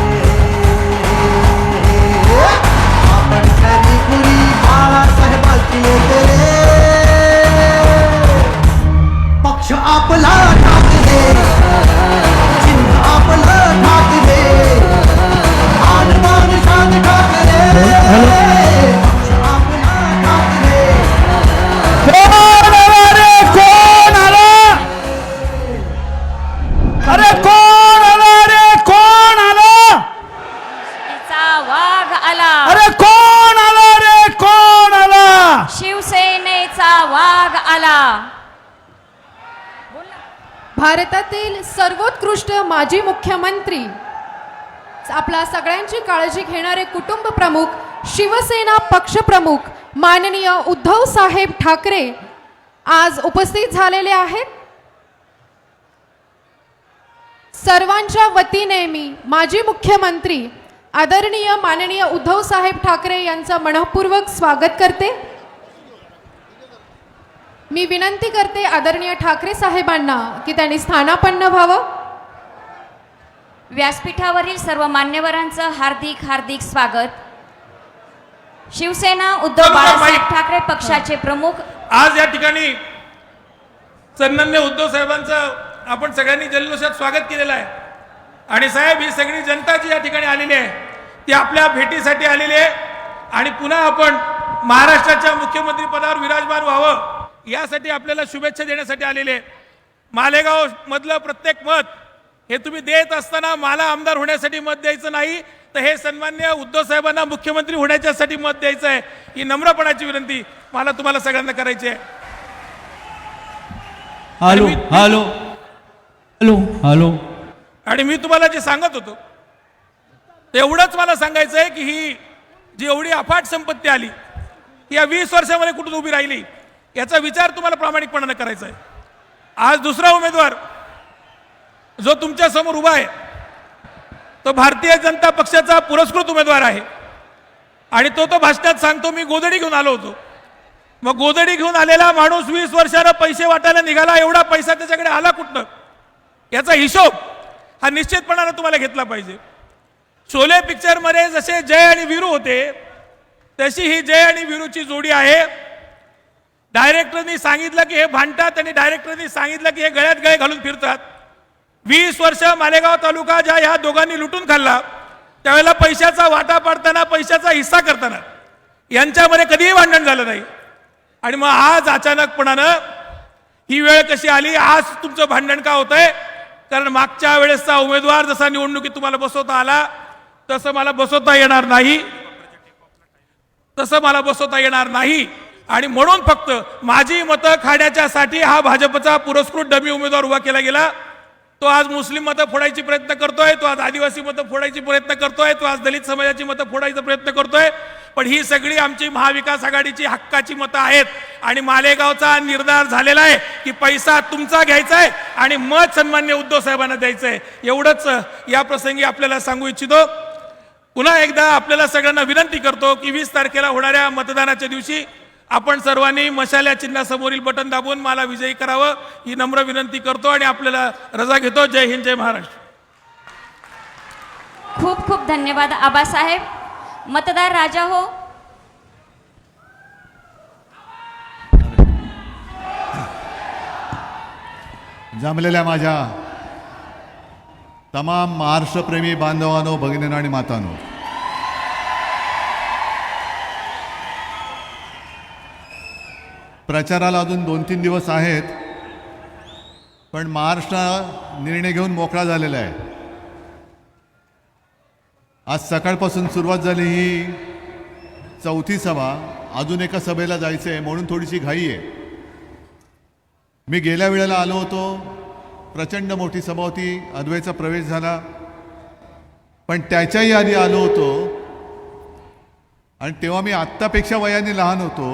आपण खरी खुरी बाळासाहेबांची रे. पक्ष आपला ठाकरे, चिन्ह आपलं ठाकरे, आनमान शान ठाकरे. पक्ष आपला ठाकरे. कोण आला? अरे कोण आला रे? कोण आला? चा वाघ आला. अरे कोण आला रे? कोण आला? शिवसेनेचा वाघ आला. भारतातील सर्वोत्कृष्ट माजी मुख्यमंत्री, आपला सगळ्यांची काळजी घेणारे कुटुंब प्रमुख, शिवसेना पक्षप्रमुख माननीय उद्धव साहेब ठाकरे आज उपस्थित झालेले आहेत. सर्वांच्या वतीने मी माजी मुख्यमंत्री आदरणीय माननीय उद्धव साहेब ठाकरे यांचं मनःपूर्वक स्वागत करते. मी विनंती करते आदरणीय ठाकरे साहेबांना की त्यांनी स्थानापन्न व्हावं. व्यासपीठावरील सर्व मान्यवरांचं हार्दिक हार्दिक स्वागत. शिवसेना उद्धव बाळासाहेब ठाकरे पक्षाचे प्रमुख. आज या ठिकाणी सन्मान्य उद्धव साहेबांचं आपण सगळ्यांनी जल्लोषात स्वागत केलेलं आहे. आणि साहेब, ही सगळी जनता जी या ठिकाणी आलेली आहे ती आपल्या भेटीसाठी आलेली आहे. आणि पुन्हा आपण महाराष्ट्राच्या मुख्यमंत्री पदावर विराजमान व्हावं यासाठी आपल्याला शुभेच्छा देण्यासाठी आलेले. मालेगाव मधलं प्रत्येक मत हे तुम्ही देत असताना मला आमदार होण्यासाठी मत द्यायचं नाही, तर हे सन्मान्य उद्धव साहेबांना मुख्यमंत्री होण्याच्यासाठी मत द्यायचं आहे. ही नम्रपणाची विनंती मला तुम्हाला सगळ्यांना करायची आहे. Hello hello hello hello. आणि मी तुम्हाला जे सांगत होतो ते एवढंच मला सांगायचं आहे की ही जी एवढी अफाट संपत्ती आली या 20 वर्षामध्ये कुठून उभी राहिली याचा विचार तुम्हाला प्रामाणिकपणाने करायचा आहे. आज दुसरा उमेदवार जो तुमच्या समोर उभा आहे तो भारतीय जनता पक्षाचा पुरस्कृत उमेदवार आहे. आणि तो भाषणात सांगतो मी गोधडी घेऊन आलो होतो. मग गोधडी घेऊन आलेला माणूस 20 वर्षानं पैसे वाटायला निघाला, एवढा पैसा त्याच्याकडे आला कुठनं याचा हिशोब हा निश्चितपणाने तुम्हाला घेतला पाहिजे. शोले पिक्चरमध्ये जसे जय आणि वीरू होते तशी ही जय आणि वीरूची जोडी आहे. डायरेक्टरनी सांगितलं की हे भांडतात आणि डायरेक्टरनी सांगितलं की हे गळ्यात गळे घालून फिरतात. 20 वर्ष मालेगाव तालुका ज्या ह्या दोघांनी लुटून खाल्ला त्यावेळेला पैशाचा वाटा पाडताना, पैशाचा हिस्सा करताना यांच्यामध्ये कधीही भांडण झालं नाही. आणि मग आज अचानकपणानं ही वेळ कशी आली? आज तुमचं भांडण का होतंय? कारण मागच्या वेळेसचा उमेदवार जसा निवडणुकीत तुम्हाला बसवता आला तसं मला बसवता येणार नाही, तसं मला बसवता येणार नाही. आणि म्हणून फक्त माझी मतं खाण्याच्यासाठी हा भाजपचा पुरस्कृत डमी उमेदवार उभा केला गेला. तो आज मुस्लिम मतं फोडायची प्रयत्न करतोय, तो आज आदिवासी मतं फोडायची प्रयत्न करतोय, तो आज दलित समाजाची मतं फोडायचा प्रयत्न करतोय. पण ही सगळी आमची महाविकास आघाडीची हक्काची मतं आहेत. आणि मालेगावचा निर्धार झालेला आहे की पैसा तुमचा घ्यायचा आहे आणि मत सन्मान्य उद्धव साहेबांना द्यायचं आहे. एवढंच या प्रसंगी आपल्याला सांगू इच्छितो. पुन्हा एकदा आपल्याला सगळ्यांना विनंती करतो की 20 तारखेला होणाऱ्या मतदानाच्या दिवशी आपण सर्वांनी मशाल्या चिन्हासमोरील बटन दाबून मला विजयी करावं ही नम्र विनंती करतो आणि आपल्याला रजा घेतो. जय हिंद, जय महाराष्ट्र. खूप खूप धन्यवाद आबासाहेब. मतदार राजा हो. जमलेल्या माझ्या तमाम महाराष्ट्रप्रेमी बांधवांनो, भगिनींनो आणि मातांनो, प्रचाराला अजून 2-3 दिवस आहेत, पण महाराष्ट्र निर्णय घेऊन मोकळा झालेला आहे. आज सकाळपासून सुरुवात झाली ही 4थी सभा. अजून एका सभेला जायचं आहे म्हणून थोडीशी घाई आहे. मी गेल्या वेळेला आलो होतो, प्रचंड मोठी सभा होती, अद्वैचा प्रवेश झाला. पण त्याच्याही आधी आलो होतो आणि तेव्हा मी आत्तापेक्षा वयाने लहान होतो.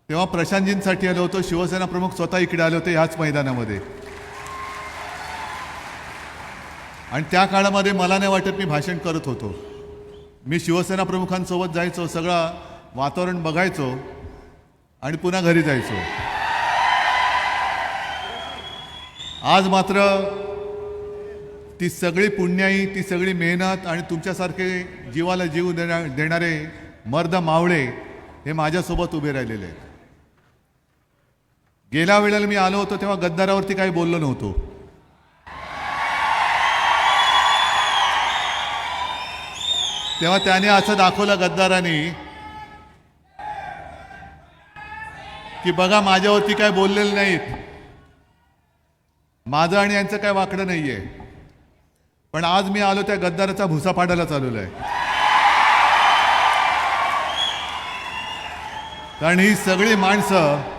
तेव्हा प्रशांतजींसाठी आलो होतो. शिवसेना प्रमुख स्वतः इकडे आले होते ह्याच मैदानामध्ये. आणि त्या काळामध्ये मला नाही वाटत मी भाषण करत होतो. मी शिवसेना प्रमुखांसोबत जायचो, सगळं वातावरण बघायचो आणि पुन्हा घरी जायचो. आज मात्र ती सगळी पुण्याई, ती सगळी मेहनत आणि तुमच्यासारखे जीवाला जीव देणारे मर्द मावळे हे माझ्यासोबत उभे राहिलेले आहेत. गेल्या वेळेला मी आलो होतो तेव्हा गद्दारावरती काही बोललो नव्हतो. तेव्हा त्याने असं दाखवलं गद्दारांनी की बघा माझ्यावरती काय बोललेले नाहीत, माझं आणि यांचं काय वाकडं नाहीये. पण आज मी आलो त्या गद्दाराचा भुसा पाडायला चालवलाय. कारण ही सगळी माणसं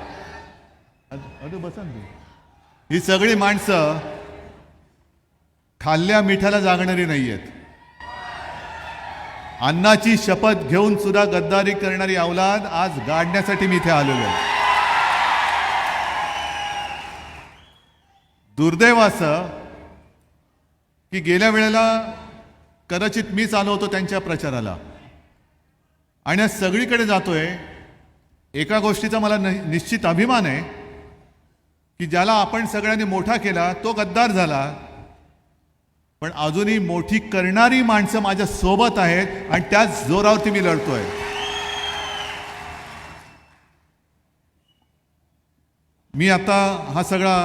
ही सगळी माणसं खाल्ल्या मिठाला जागणारी नाही आहेत. अन्नाची शपथ घेऊन सुद्धा गद्दारी करणारी अवलाद आज गाडण्यासाठी मी इथे आलेलो आहे. दुर्दैव असं की गेल्या वेळेला कदाचित मीच आलो होतो त्यांच्या प्रचाराला आणि आज सगळीकडे जातोय. एका गोष्टीचा मला निश्चित अभिमान आहे की ज्याला आपण सगळ्यांनी मोठा केला तो गद्दार झाला, पण अजूनही मोठी करणारी माणसं माझ्या सोबत आहेत आणि त्याच जोरावरती मी लढतोय. मी आता हा सगळा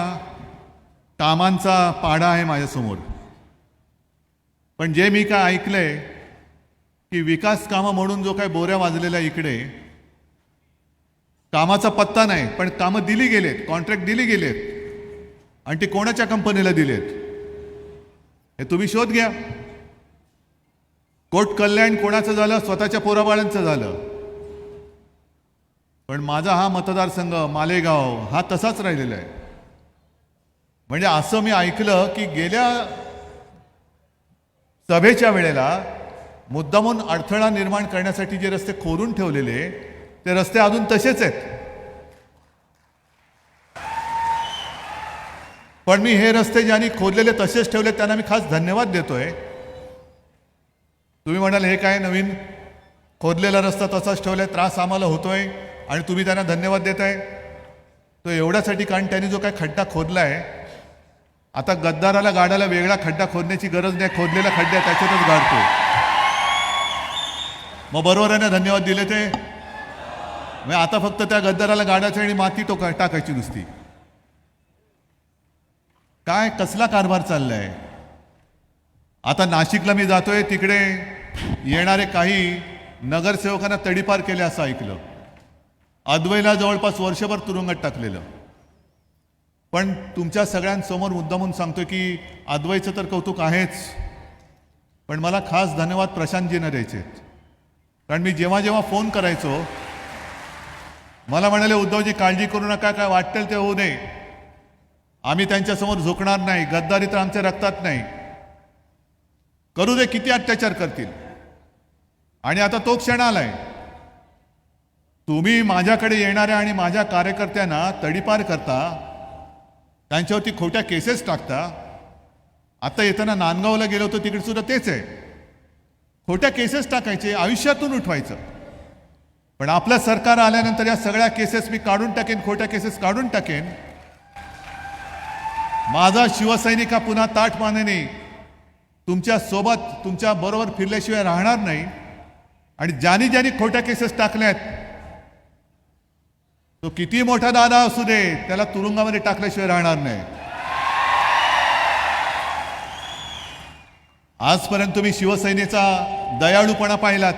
कामांचा पाढा आहे माझ्यासमोर, पण जे मी काय ऐकलंय की विकास कामं म्हणून जो काय बोऱ्या वाजलेला इकडे कामाचा पत्ता नाही, पण कामं दिली गेलेत, कॉन्ट्रॅक्ट दिली गेलेत आणि ते कोणाच्या कंपनीला दिलेत हे तुम्ही शोध घ्या. कोट कल्याण कोणाचं झालं, स्वतःच्या पोराबाळांचं झालं, पण माझा हा मतदारसंघ मालेगाव हा तसाच राहिलेला आहे. म्हणजे असं मी ऐकलं की गेल्या सभेच्या वेळेला मुद्दामून अडथळा निर्माण करण्यासाठी जे रस्ते खोदून ठेवलेले ते रस्ते अजून तसेच आहेत. पण मी हे रस्ते ज्यांनी खोदलेले तसेच ठेवले त्यांना मी खास धन्यवाद देतोय. तुम्ही म्हणाल हे काय नवीन खोदलेला रस्ता तसाच ठेवलाय, त्रास आम्हाला होतोय आणि तुम्ही त्यांना धन्यवाद देताय. तो एवढ्यासाठी कारण त्यांनी जो काय खड्डा खोदलाय, आता गद्दाराला गाडाला वेगळा खड्डा खोदण्याची गरज नाही, खोदलेला खड्डा त्याच्यातच गाडतो. मग बरोबर आहे ना, धन्यवाद दिले ते. मग आता फक्त त्या गद्दाराला गाडायचं आणि माती टाकायची नुसती. काय कसला कारभार चाललाय. आता नाशिकला मी जातोय, तिकडे येणारे काही नगरसेवकांना तडीपार केले असं ऐकलं. अद्वैला जवळपास वर्षभर तुरुंगात टाकलेलं. पण तुमच्या सगळ्यांसमोर मुद्दामून सांगतो की अद्वैचं तर कौतुक आहेच, पण मला खास धन्यवाद प्रशांतजींना द्यायचे. कारण मी जेव्हा जेव्हा फोन करायचो मला म्हणाले उद्धवजी काळजी करू नका, काय वाटेल ते होऊ दे, आम्ही त्यांच्यासमोर झुकणार नाही, गद्दारी तर आमच्या रक्तात नाही, करू दे किती अत्याचार करतील. आणि आता तो क्षण आलाय, तुम्ही माझ्याकडे येणाऱ्या आणि माझ्या कार्यकर्त्यांना तडीपार करता, त्यांच्यावरती खोट्या केसेस टाकता. आता येताना नांदगावला गेलो होतो, तिकडे सुद्धा तेच आहे, खोट्या केसेस टाकायचे, आयुष्यातून उठवायचं. पण आपलं सरकार आल्यानंतर या सगळ्या केसेस मी काढून टाकेन, खोट्या केसेस काढून टाकेन. माझा शिवसैनिक हा पुन्हा ताठमानेने तुमच्या सोबत तुमच्या बरोबर फिरल्याशिवाय राहणार नाही. आणि ज्यांनी ज्यांनी खोट्या केसेस टाकल्यात, तो किती मोठा दादा असू दे, त्याला तुरुंगामध्ये टाकल्याशिवाय राहणार नाही. आजपर्यंत तुम्ही शिवसेनेचा दयाळूपणा पाहिलात,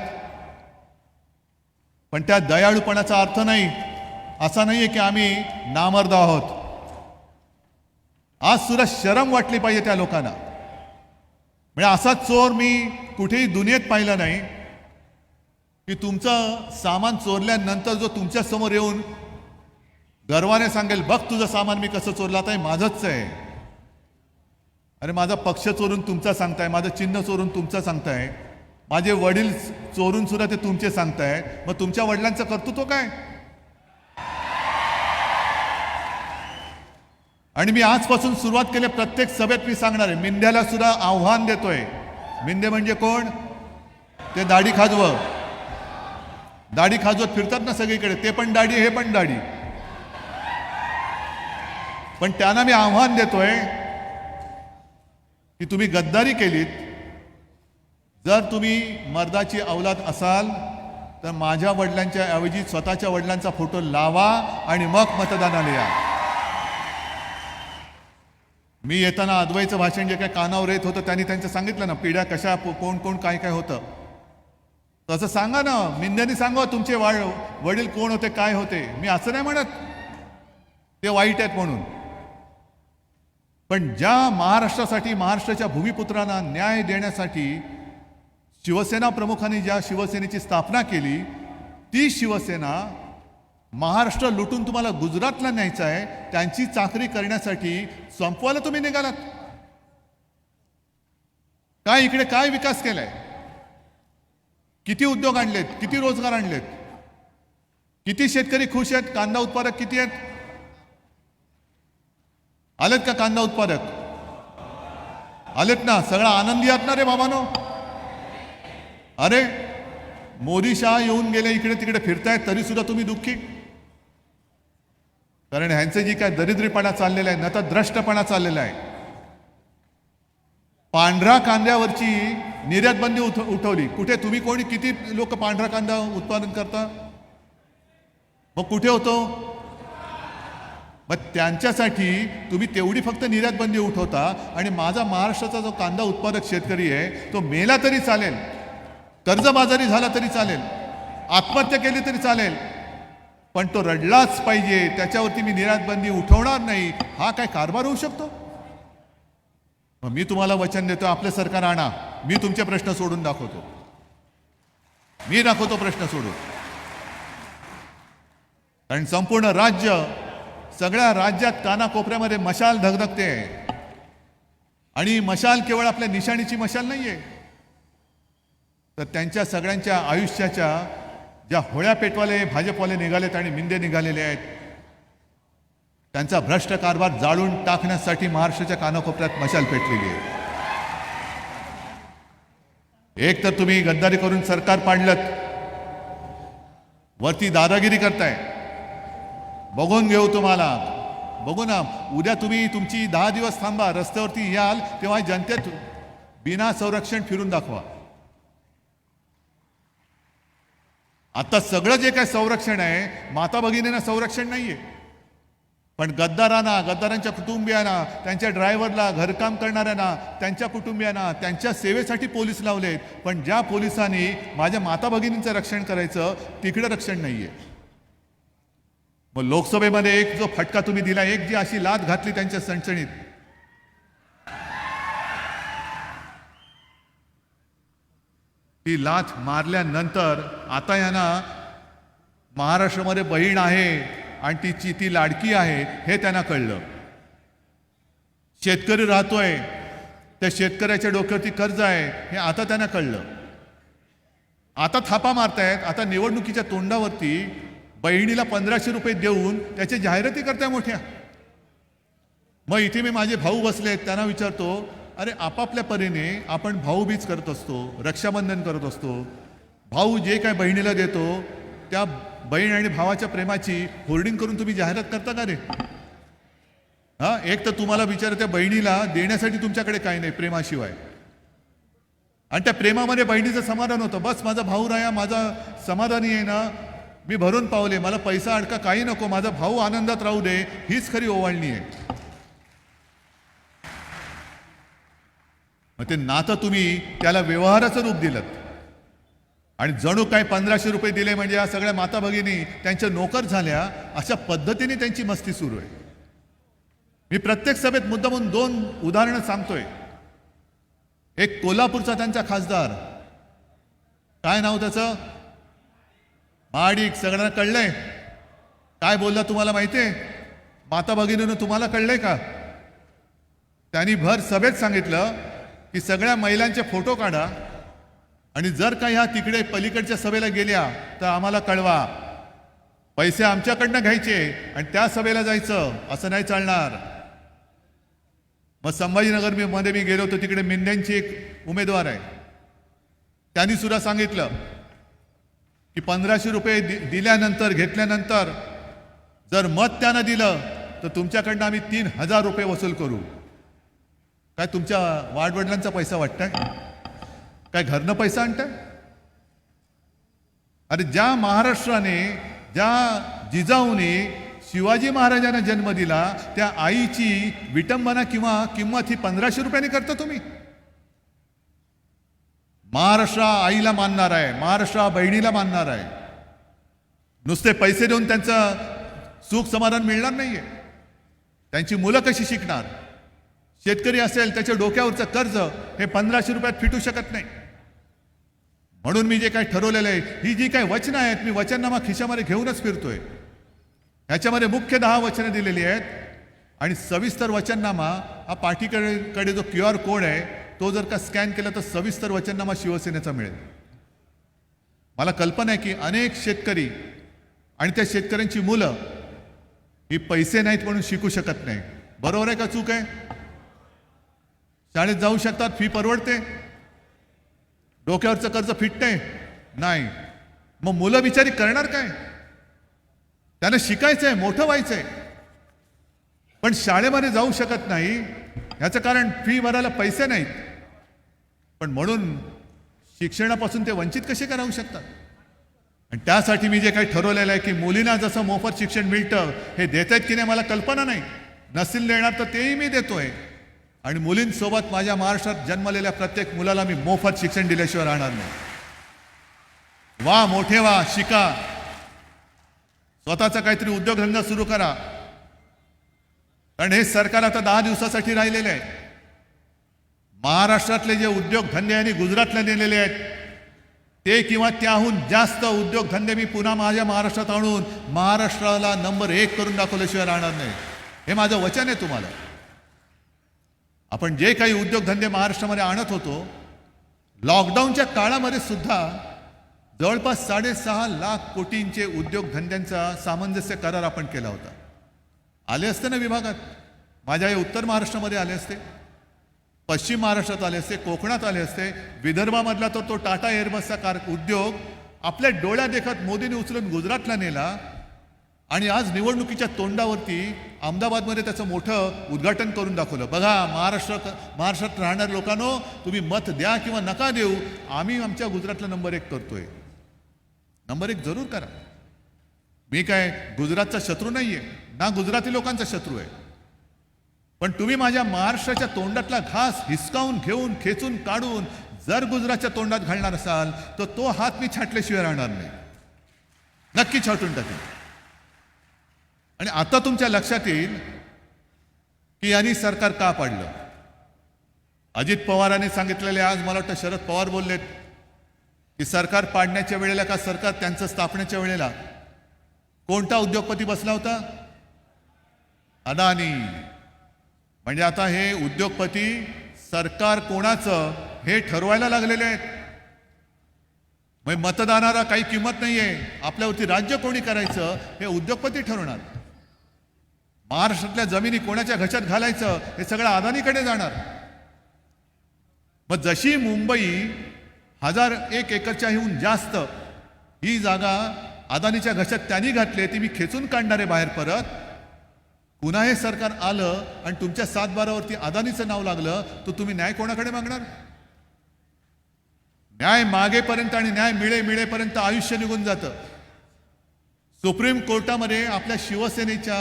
पण त्या दयाळूपणाचा अर्थ नाही असा नाहीये की आम्ही नामर्द आहोत. आज सुद्धा शरम वाटली पाहिजे त्या लोकांना. म्हणजे असा चोर मी कुठेही दुनियेत पाहिला नाही की तुमचं सामान चोरल्यानंतर जो तुमच्या समोर येऊन गर्वाने सांगेल, बघ तुझं सामान मी कसं चोरलं, आता हे माझंच आहे. अरे माझा पक्ष चोरून तुमचा सांगताय, माझं चिन्ह चोरून तुमचं सांगताय, माझे वडील चोरून सुद्धा ते तुमचे सांगताय. मग तुमच्या वडिलांचं कर्तृत्व काय? आणि मी आजपासून सुरुवात केली, प्रत्येक सभेत मी सांगणार आहे, मिंद्याला सुद्धा आव्हान देतोय. मिंदे म्हणजे कोण? ते दाढी खाजवत फिरतात ना सगळीकडे, ते पण दाढी, हे पण दाढी. पण त्यांना मी आव्हान देतोय की तुम्ही गद्दारी केलीत, जर तुम्ही मर्दाची औलाद असाल तर माझ्या वडिलांच्या ऐवजी स्वतःच्या वडिलांचा फोटो लावा आणि मग मतदानाला या. मी येताना अद्वैचं भाषण जे काय कानावर येत होतं त्यांनी त्यांचं सांगितलं ना, पिढ्या कशा, कोण कोण काय काय होतं, तसं सांगा ना, मिंद्यानी सांगा तुमचे वडील कोण होते, काय होते. मी असं नाही म्हणत ते वाईट आहेत म्हणून, पण ज्या महाराष्ट्रासाठी, महाराष्ट्राच्या भूमिपुत्रांना न्याय देण्यासाठी शिवसेना प्रमुखांनी ज्या शिवसेनेची स्थापना केली, ती शिवसेना महाराष्ट्र लुटून तुम्हाला गुजरातला न्यायचं आहे, त्यांची चाकरी करण्यासाठी संपवायला तुम्ही निघालात. काय इकडे काय विकास केलाय? किती उद्योग आणलेत, किती रोजगार आणलेत, किती शेतकरी खुश आहेत, कांदा उत्पादक किती आहेत? आलेत का कांदा उत्पादक? आलेत ना, सगळा आनंदी आहात ना रे बाबानो. अरे मोदी शहा येऊन गेले, इकडे तिकडे फिरतायत, तरी सुद्धा तुम्ही दुःखी. कारण ह्यांचे जी काय दरिद्रीपणा चाललेला आहे, नतद्रष्टपणा चाललेला आहे. पांढरा कांद्यावरची निर्यात बंदी उठवली. कुठे तुम्ही कोणी, किती लोक पांढरा कांदा उत्पादन करता? मग कुठे होतो? मग त्यांच्यासाठी तुम्ही तेवढी फक्त निर्यात बंदी उठवता आणि माझा महाराष्ट्राचा जो कांदा उत्पादक शेतकरी आहे तो मेला तरी चालेल, कर्जबाजारी झाला तरी चालेल, आत्महत्या केली तरी चालेल, पण तो रडलाच पाहिजे, त्याच्यावरती मी निर्यात बंदी उठवणार नाही. हा काय कारभार होऊ शकतो? मग मी तुम्हाला वचन देतो, आपलं सरकार आणा, मी तुमचे प्रश्न सोडून दाखवतो. मी दाखवतो प्रश्न सोडून. कारण संपूर्ण राज्य, सगळ्या राज्यात कानाकोपऱ्यामध्ये मशाल धगधगते. आणि मशाल केवळ आपल्या निशाणीची मशाल नाहीये, तर त्यांच्या सगळ्यांच्या आयुष्याच्या ज्या होळ्या पेटवाले भाजपवाले निघालेत आणि मिंदे निघालेले आहेत, त्यांचा भ्रष्ट कारभार जाळून टाकण्यासाठी महाराष्ट्राच्या कानाकोपऱ्यात मशाल पेटलेली आहे. एक तर तुम्ही गद्दारी करून सरकार पाडलत, वरती दादागिरी करताय. बघून घेऊ तुम्हाला, बघू ना. उद्या तुम्ही तुमची 10 दिवस थांबा, रस्त्यावरती याल तेव्हा जनतेत बिना संरक्षण फिरून दाखवा. आता सगळं जे काय संरक्षण आहे, माता भगिनींना संरक्षण नाहीये, पण गद्दारांना, गद्दारांच्या कुटुंबियांना, त्यांच्या ड्रायव्हरला, घरकाम करणाऱ्यांना, त्यांच्या कुटुंबियांना, त्यांच्या सेवेसाठी पोलीस लावलेत. पण ज्या पोलिसांनी माझ्या माता भगिनींचं रक्षण करायचं, तिकडे रक्षण नाहीये. मग लोकसभेमध्ये एक जो फटका तुम्ही दिला, एक जी अशी लाथ घातली त्यांच्या सणसणीत, ती लाथ मारल्यानंतर आता यांना महाराष्ट्रामध्ये बहीण आहे आणि तिची ती लाडकी आहे हे त्यांना कळलं. शेतकरी राहतोय, त्या शेतकऱ्याच्या डोक्यावरती कर्ज आहे हे आता त्यांना कळलं. आता थापा मारतायत. आता निवडणुकीच्या तोंडावरती बहिणीला 1500 रुपये देऊन त्याच्या जाहिराती करताय मोठ्या. मग इथे मी माझे भाऊ बसलेत, त्यांना विचारतो, अरे आपापल्या परीने आपण भाऊबीज करत असतो, रक्षाबंधन करत असतो, भाऊ जे काय बहिणीला देतो त्या बहीण आणि भावाच्या प्रेमाची होर्डिंग करून तुम्ही जाहिरात करता का रे? हा, एक तर तुम्हाला विचार त्या बहिणीला देण्यासाठी तुमच्याकडे काही नाही प्रेमाशिवाय, आणि त्या प्रेमामध्ये बहिणीचं समाधान होतं. बस माझा भाऊ राया, माझा समाधानी आहे ना, मी भरून पावले, मला पैसा अडका काही नको, माझा भाऊ आनंदात राहू दे, हीच खरी ओवाळणी आहे. मग ते नातं तुम्ही त्याला व्यवहाराचं रूप दिलं आणि जणू काय 1500 रुपये दिले म्हणजे या सगळ्या माता भगिनी त्यांच्या नोकर झाल्या, अशा पद्धतीने त्यांची मस्ती सुरू आहे. मी प्रत्येक सभेत मुद्दामून 2 उदाहरणं सांगतोय. एक कोल्हापूरचा त्यांचा खासदार, काय नाव त्याचं, महाडिक, सगळ्यांना कळलंय काय बोलला तुम्हाला माहितीये? माता भगिनीनं तुम्हाला कळलंय का? त्यांनी भर सभेत सांगितलं की सगळ्या महिलांचे फोटो काढा आणि जर का ह्या तिकडे पलीकडच्या सभेला गेल्या तर आम्हाला कळवा, पैसे आमच्याकडनं घ्यायचे आणि त्या सभेला जायचं, असं नाही चालणार. मग संभाजीनगर मध्ये मी गेलो होतो, तिकडे मिंद्यांची एक उमेदवार आहे, त्यांनी सुद्धा सांगितलं की 1500 रुपये दिल्यानंतर घेतल्यानंतर जर मत त्यानं दिलं तर तुमच्याकडनं आम्ही 3000 रुपये वसूल करू. काय तुमच्या वाडवडिलांचा पैसा वाटताय? काय घरनं पैसा आणताय? अरे ज्या महाराष्ट्राने, ज्या जिजाऊने शिवाजी महाराजांना जन्म दिला त्या आईची विटंबना किंवा किंमत ही 1500 रुपयांनी करता तुम्ही? महाराष्ट्र आईला मानणार आहे, महाराष्ट्र बहिणीला मानणार आहे. नुसते पैसे देऊन त्यांचं सुख समाधान मिळणार नाहीये. त्यांची मुलं कशी शिकणार? शेतकरी असेल त्याच्या डोक्यावरचं कर्ज हे 1500 रुपयात फिटू शकत नाही. म्हणून मी जे काही ठरवलेलं आहे, ही जी काही वचनं आहेत, मी वचननामा खिशामध्ये घेऊनच फिरतोय. ह्याच्यामध्ये मुख्य 10 वचनं दिलेली आहेत आणि सविस्तर वचननामा हा पाठीकडे जो QR कोड आहे तो जर का स्कॅन केला तर सविस्तर वचननामा शिवसेनेचा मिळेल. मला कल्पना आहे की अनेक शेतकरी आणि त्या शेतकऱ्यांची मुलं ही पैसे नाहीत म्हणून शिकू शकत नाही. बरोबर आहे का चूक आहे? शाळेत जाऊ शकतात, फी परवडते, डोक्यावरचं कर्ज फिटते नाही. मग मुलं बिचारी करणार काय? त्यांना शिकायचंय, मोठं व्हायचंय, पण शाळेमध्ये जाऊ शकत नाही. याचं कारण फी भरायला पैसे नाहीत. पण म्हणून शिक्षणापासून ते वंचित कसे राहू शकतात? आणि त्यासाठी मी जे काही ठरवलेलं आहे की मुलींना जसं मोफत शिक्षण मिळतं हे देत आहेत की नाही मला कल्पना नाही. नसेल देणार तर तेही मी देतोय. आणि मुलींसोबत माझ्या महाराष्ट्रात जन्मलेल्या प्रत्येक मुलाला मी मोफत शिक्षण दिल्याशिवाय राहणार नाही. वा मोठे वा, शिका, स्वतःचा काहीतरी उद्योगधंदा सुरू करा. कारण हे सरकार आता 10 दिवसासाठी राहिलेले आहे. महाराष्ट्रातले जे उद्योगधंदे आणि गुजरातला नेलेले आहेत ते किंवा त्याहून जास्त उद्योगधंदे मी पुन्हा माझ्या महाराष्ट्रात आणून महाराष्ट्राला नंबर 1 करून दाखवल्याशिवाय राहणार नाही. हे माझं वचन आहे तुम्हाला. आपण जे काही उद्योगधंदे महाराष्ट्रामध्ये आणत होतो, लॉकडाऊनच्या काळामध्ये सुद्धा जवळपास 6.5 लाख कोटींचे उद्योगधंद्यांचा सामंजस्य करार आपण केला होता. आले असते ना विभागात, माझ्या या उत्तर महाराष्ट्रामध्ये आले असते, पश्चिम महाराष्ट्रात आले असते, कोकणात आले असते. विदर्भामधला तर तो टाटा एअरबसचा उद्योग आपल्या डोळ्या देखत मोदींनी उचलून गुजरातला नेला आणि आज निवडणुकीच्या तोंडावरती अहमदाबादमध्ये त्याचं मोठं उद्घाटन करून दाखवलं. बघा महाराष्ट्रात राहणाऱ्या लोकांनो, तुम्ही मत द्या किंवा नका देऊ, आम्ही आमच्या गुजरातला नंबर 1 करतोय. नंबर 1 जरूर करा. मी काय गुजरातचा शत्रू नाहीये, ना गुजराती लोकांचा शत्रू आहे. पण तुम्ही माझ्या महाराष्ट्राच्या तोंडातला घास हिसकावून घेऊन खेचून काढून जर गुजरातच्या तोंडात घालणार असाल तर तो हात मी छाटल्याशिवाय राहणार नाही. नक्की छाटून टाकेल. आणि आता तुमच्या लक्षात येईल की यांनी सरकार का पाडलं. अजित पवारांनी सांगितलेले, आज मला वाटतं शरद पवार बोललेत की सरकार पाडण्याच्या वेळेला का सरकार त्यांचं स्थापनेच्या वेळेला कोणता उद्योगपती बसला होता? अदानी. म्हणजे आता हे उद्योगपती सरकार कोणाचं हे ठरवायला लागलेले आहेत. म्हणजे मतदानाला काही किंमत नाहीये. आपल्यावरती राज्य कोणी करायचं हे उद्योगपती ठरवणार. महाराष्ट्रातल्या जमिनी कोणाच्या घशात घालायचं हे सगळं अदानीकडे जाणार. मग जशी मुंबई 1001 एकरच्याहून जास्त ही जागा अदानीच्या घशात त्यांनी घातली, ती मी खेचून काढणार आहे बाहेर परत. पुन्हा हे सरकार आलं आणि तुमच्या 7/12वरती अदानीचं नाव लागलं तर तुम्ही न्याय कोणाकडे मागणार? न्याय मागेपर्यंत आणि न्याय मिळेपर्यंत आयुष्य निघून जातं. सुप्रीम कोर्टामध्ये आपल्या शिवसेनेच्या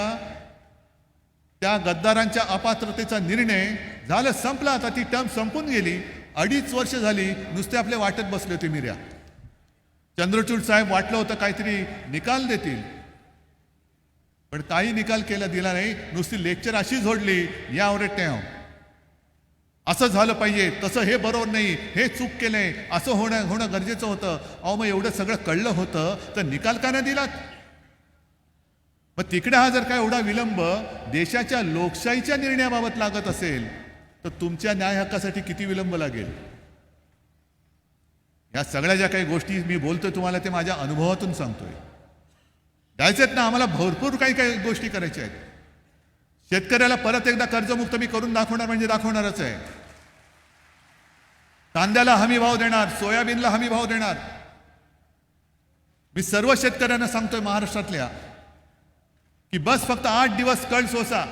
त्या गद्दारांच्या अपात्रतेचा निर्णय झालं, संपला. आता ती टर्म संपून गेली. 2.5 वर्ष झाली नुसते आपले वाटत बसले होते मिऱ्या. चंद्रचूड साहेब वाटलं होतं काहीतरी निकाल देतील, पण काही निकाल दिला नाही. नुसती लेक्चर अशी झोडली, यावर टेव असं झालं पाहिजे, तसं हे बरोबर नाही, हे चूक केलंय, असं होणं गरजेचं होतं. अहो मग एवढं सगळं कळलं होतं तर निकाल का नाही दिलात? मग तिकडे हा जर काय एवढा विलंब देशाच्या लोकशाहीच्या निर्णयाबाबत लागत असेल तर तुमच्या न्याय हक्कासाठी किती विलंब लागेल? या सगळ्या ज्या काही गोष्टी मी बोलतोय तुम्हाला ते माझ्या अनुभवातून सांगतोय. द्यायचेत ना आम्हाला, भरपूर काही गोष्टी करायच्या आहेत. शेतकऱ्याला परत एकदा कर्जमुक्त मी करून दाखवणार म्हणजे दाखवणारच आहे. कांद्याला हमी भाव देणार, सोयाबीनला हमी भाव देणार. मी सर्व शेतकऱ्यांना सांगतोय महाराष्ट्रातल्या की बस फक्त 8 दिवस कळ सोसा.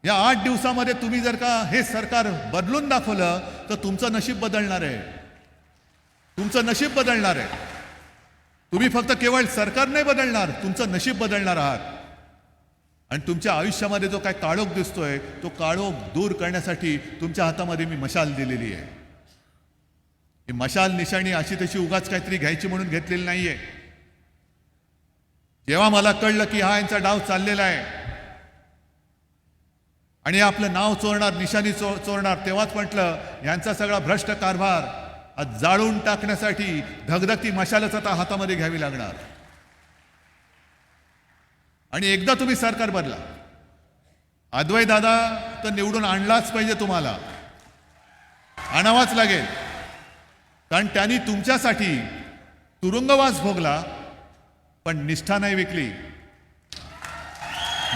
या 8 दिवसामध्ये तुम्ही जर का हे सरकार बदलून दाखवलं तर तुमचं नशीब बदलणार आहे. तुमचं नशीब बदलणार आहे. तुम्ही फक्त केवळ सरकार नाही बदलणार, तुमचं नशीब बदलणार आहात. आणि तुमच्या आयुष्यामध्ये जो काय काळोख दिसतोय तो काळोख दूर करण्यासाठी तुमच्या हातामध्ये मी मशाल दिलेली आहे. ही मशाल निशाणी अशी तशी उगाच काहीतरी घ्यायची म्हणून घेतलेली नाहीये. जेव्हा मला कळलं की हा यांचा डाव चाललेला आहे आणि आपलं नाव चोरणार, निशाणी चोरणार, तेव्हाच म्हटलं यांचा सगळा भ्रष्ट कारभार आज जाळून टाकण्यासाठी धगधगती मशालच आता हातामध्ये घ्यावी लागणार. आणि एकदा तुम्ही सरकार बदला. अद्वै दादा तर निवडून आणलाच पाहिजे, तुम्हाला आणावाच लागेल. कारण त्यांनी तुमच्यासाठी तुरुंगवास भोगला पण निष्ठा नाही विकली.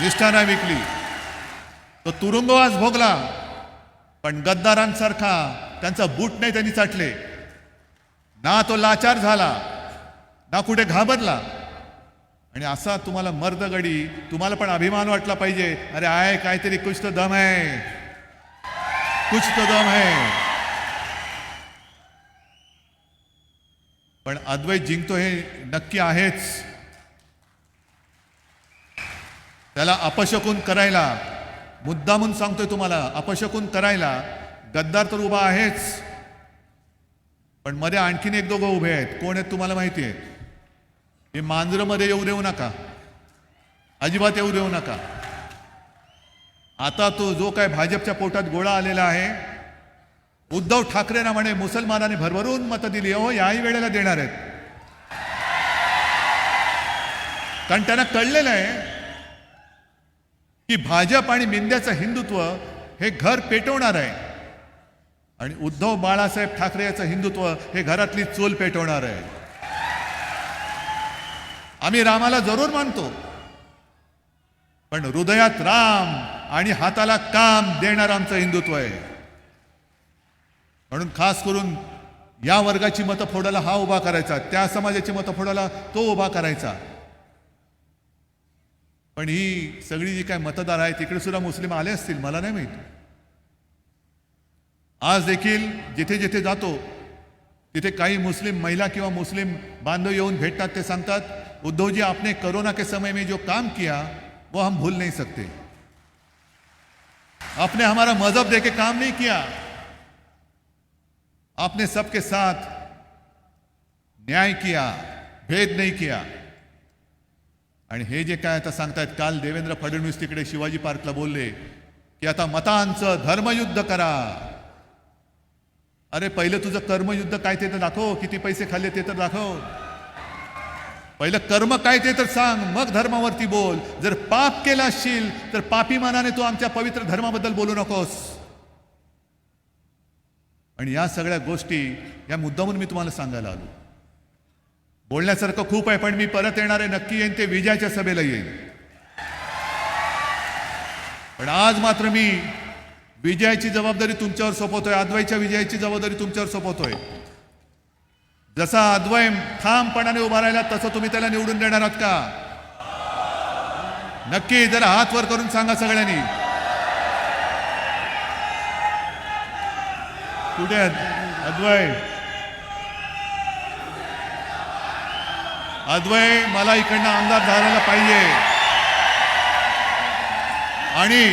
निष्ठा नाही विकली. तो तुरुंगवास भोगला पण गद्दारांसारखा त्यांचा बूट नाही त्यांनी चाटले. ना तो लाचार झाला ना कुठे घाबरला. आणि असा तुम्हाला मर्दगडी, तुम्हाला पण अभिमान वाटला पाहिजे, अरे आहे काहीतरी, कुछ तो दम है, कुछ तो दम है. पण अद्वैत जिंकतो हे नक्की आहेच. त्याला अपशकुन करायला, मुद्दामून सांगतोय तुम्हाला, अपशकुन करायला गद्दार तर उभा आहेच, पण मध्ये आणखीन 1-2 उभे आहेत. कोण आहेत तुम्हाला माहिती आहे? हे मांजरमध्ये येऊ देऊ नका, अजिबात येऊ देऊ नका. आता तो जो काय भाजपच्या पोटात गोळा आलेला आहे, उद्धव ठाकरेंना म्हणे मुसलमानांनी भरभरून मतं दिली, हो याही वेळेला देणार आहेत. कारण त्यांना कळलेलं आहे की भाजप आणि मिंद्याचं हिंदुत्व हे घर पेटवणार आहे आणि उद्धव बाळासाहेब ठाकरे याचं हिंदुत्व हे घरातली चूल पेटवणार आहे. आम्ही रामाला जरूर मानतो, पण हृदयात राम आणि हाताला काम देणार आमचं हिंदुत्व आहे. म्हणून खास करून या वर्गाची मतं फोडायला हा उभा करायचा, त्या समाजाची मतं फोडायला तो उभा करायचा. पण ही सगळी जी काय मतदार आहेत तिकडे सुद्धा मुस्लिम आले असतील, मला नाही माहिती. आज देखील जिथे जिथे जातो तिथे काही मुस्लिम महिला किंवा मुस्लिम बांधव येऊन भेटतात. ते सांगतात, उद्धव जी आपने कोरोना के समय में जो काम किया वो हम भूल नहीं सकते. आपने हमारा मजहब देके काम नहीं किया, आपने सबके साथ न्याय किया, भेद नहीं किया. आणि हे जे काय आता सांगतायत, काल देवेंद्र फडणवीस तिकडे शिवाजी पार्कला बोलले की आता मतांचं धर्मयुद्ध करा. अरे पहिलं तुझं कर्मयुद्ध काय ते तर दाखव, किती पैसे खाल्ले ते तर दाखव. पहिलं कर्म काय ते तर सांग, मग धर्मावरती बोल. जर पाप केला असशील तर पापी मानाने तू आमच्या पवित्र धर्माबद्दल बोलू नकोस. आणि या सगळ्या गोष्टी या मुद्दामून मी तुम्हाला सांगायला आलो. बोलण्यासारखं खूप आहे, पण मी परत येणार आहे, नक्की येईन, ते विजयाच्या सभेला येईन. पण आज मात्र मी विजयाची जबाबदारी तुमच्यावर सोपवतोय, अद्वैच्या विजयाची जबाबदारी तुमच्यावर सोपवतोय. जसा अद्वै ठामपणाने उभा राहिला तसं तुम्ही त्याला निवडून देणार आहात का? नक्की जरा हात वर करून सांगा सगळ्यांनी. कुठे अद्वै? अद्वै मला इकडनं आमदार झालेला पाहिजे. आणि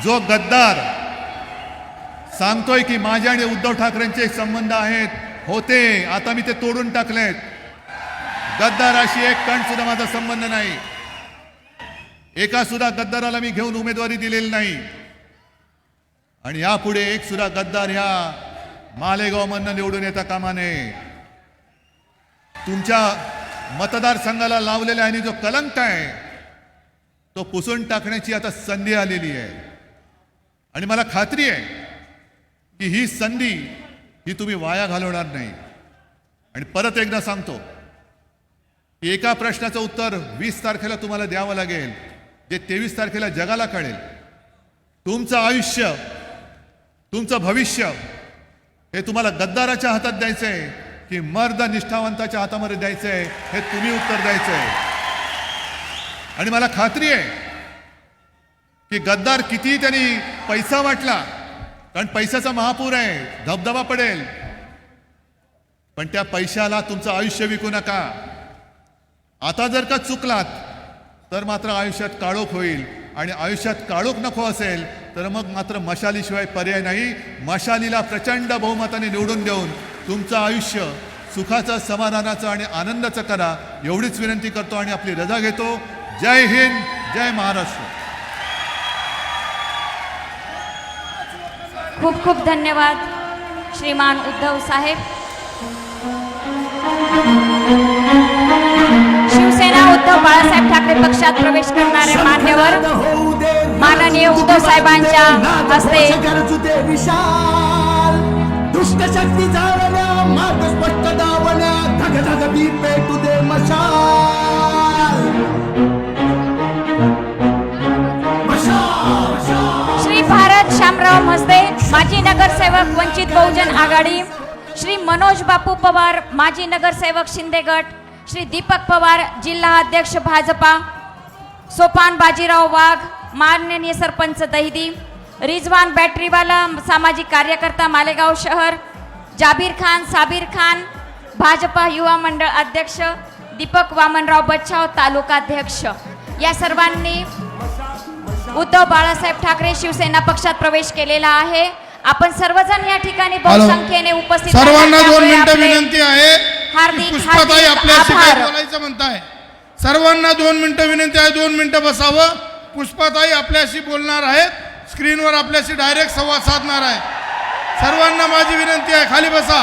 जो गद्दार सांगतोय की माझ्या आणि उद्धव ठाकरेंचे संबंध आहेत, होते, आता मी ते तोडून टाकलेत. गद्दाराशी एक कण सुद्धा माझा संबंध नाही. एका सुद्धा गद्दाराला मी घेऊन उमेदवारी दिलेली नाही. आणि यापुढे एक सुद्धा गद्दार ह्या मालेगाव मधनं निवडून येता कामा नये. तुमच्या मतदारसंघाला लावलेला आणि जो कलंक आहे तो पुसून टाकण्याची आता संधी आलेली आहे. आणि मला खात्री आहे की ही संधी ही तुम्ही वाया घालवणार नाही. आणि परत एकदा सांगतो, एका प्रश्नाचं उत्तर 20 तारखेला तुम्हाला द्यावं लागेल. जे 23 तारखेला जगाला कळेल. तुमचं आयुष्य, तुमचं भविष्य हे तुम्हाला गद्दाराच्या हातात द्यायचंय की मर्द निष्ठावंताच्या हातामध्ये द्यायचंय, हे तुम्ही उत्तर द्यायचंय. आणि मला खात्री आहे की गद्दार कितीही त्यांनी पैसा वाटला, कारण पैशाचा महापूर आहे, धबधबा पडेल, पण त्या पैशाला तुमचं आयुष्य विकू नका. आता जर का चुकलात तर मात्र आयुष्यात काळोख होईल, आणि आयुष्यात काळोख नको असेल तर मग मात्र मशालीशिवाय पर्याय नाही. मशालीला प्रचंड बहुमताने निवडून देऊन तुमचं आयुष्य सुखाचं, समाधानाचं आणि आनंदाचं करा, एवढीच विनंती करतो आणि आपली रजा घेतो. जय हिंद, जय महाराष्ट्र. खूप खूप धन्यवाद श्रीमान उद्धव साहेब. शिवसेना उद्धव बाळासाहेब ठाकरे पक्षात प्रवेश करणारे मान्यवर माननीय उद्धव साहेबांच्या हस्ते विशाल दुष्ट शक्ती जाळल्या, मार्ग स्पष्ट दावल्या, धग धग दीप पेटू दे मशाल. श्री भारत शामराव म्हस्ते माजी नगरसेवक वंचित बहुजन आघाडी, श्री मनोज बापू पवार माजी नगरसेवक शिंदे गट, श्री दीपक पवार जिल्हा अध्यक्ष भाजपा, सोपान बाजीराव वाघ माननीय सरपंच दहिदी, रिजवान बॅटरीवाला सामाजिक कार्यकर्ता मालेगाव शहर, जाबीर खान साबीर खान भाजपा युवा मंडळ अध्यक्ष, दीपक वामनराव बच्छाव तालुकाध्यक्ष, या सर्वांनी उद्धव बाळासाहेब ठाकरे शिवसेना पक्षात प्रवेश केलेला आहे. आपण सर्वजण या ठिकाणी बहुसंख्येने उपस्थित सर्वांना आहात. 2 मिनिटं आपले विनंती आहे. हार्दिक पुष्पाताई आपल्याशी आभार. काय बोलायचं म्हणताय? सर्वांना 2 मिनिटं विनंती आहे. 2 मिनिटं बसावं. पुष्पाताई आपल्याशी बोलणार आहेत. स्क्रीनवर आपल्याशी डायरेक्ट संवाद साधणार आहे. सर्वांना माझी विनंती आहे, खाली बसा.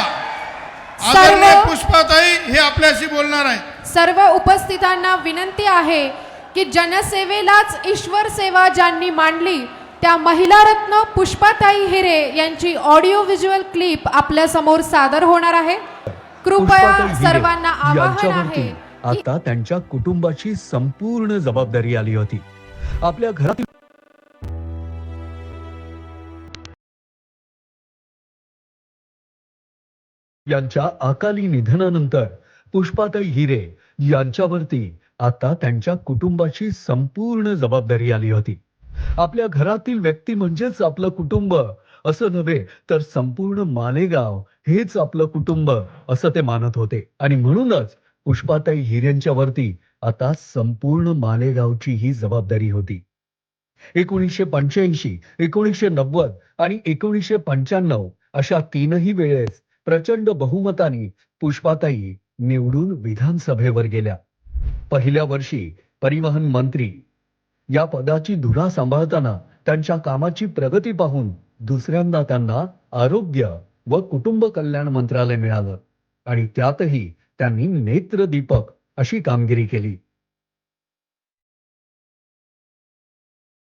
आदरणीय पुष्पाताई हे आपल्याशी बोलणार आहेत. सर्व उपस्थितांना विनंती आहे की जनसेवेलाच ईश्वर सेवा ज्यांनी मांडली त्या महिला रत्न पुष्पाताई हिरे यांची ऑडिओ व्हिज्युअल क्लिप आपल्या समोर सादर होणार आहे. कृपया सर्वांना आवाहन आहे की आता त्यांच्या कुटुंबाची संपूर्ण जबाबदारी आली होती. आपल्या घरातील यांच्या अकाली निधनानंतर पुष्पाताई हिरे यांच्यावरती आता त्यांच्या कुटुंबाची संपूर्ण जबाबदारी आली होती. आपल्या घरातील व्यक्ती म्हणजेच आपलं कुटुंब असं नव्हे तर संपूर्ण मालेगाव हेच आपलं कुटुंब असं ते मानत होते. आणि म्हणूनच पुष्पाताई हिरेंच्या वरती आता संपूर्ण मालेगावची ही जबाबदारी होती. 1985, 1990 आणि 1995 अशा तीनही वेळेस प्रचंड बहुमताने पुष्पाताई निवडून विधानसभेवर गेल्या. पहिल्या वर्षी परिवहन मंत्री या पदाची धुरा सांभाळताना त्यांच्या कामाची प्रगती पाहून दुसऱ्यांदा त्यांना आरोग्य व कुटुंब कल्याण मंत्रालय मिळालं आणि त्यातही त्यांनी नेत्रदीपक अशी कामगिरी केली.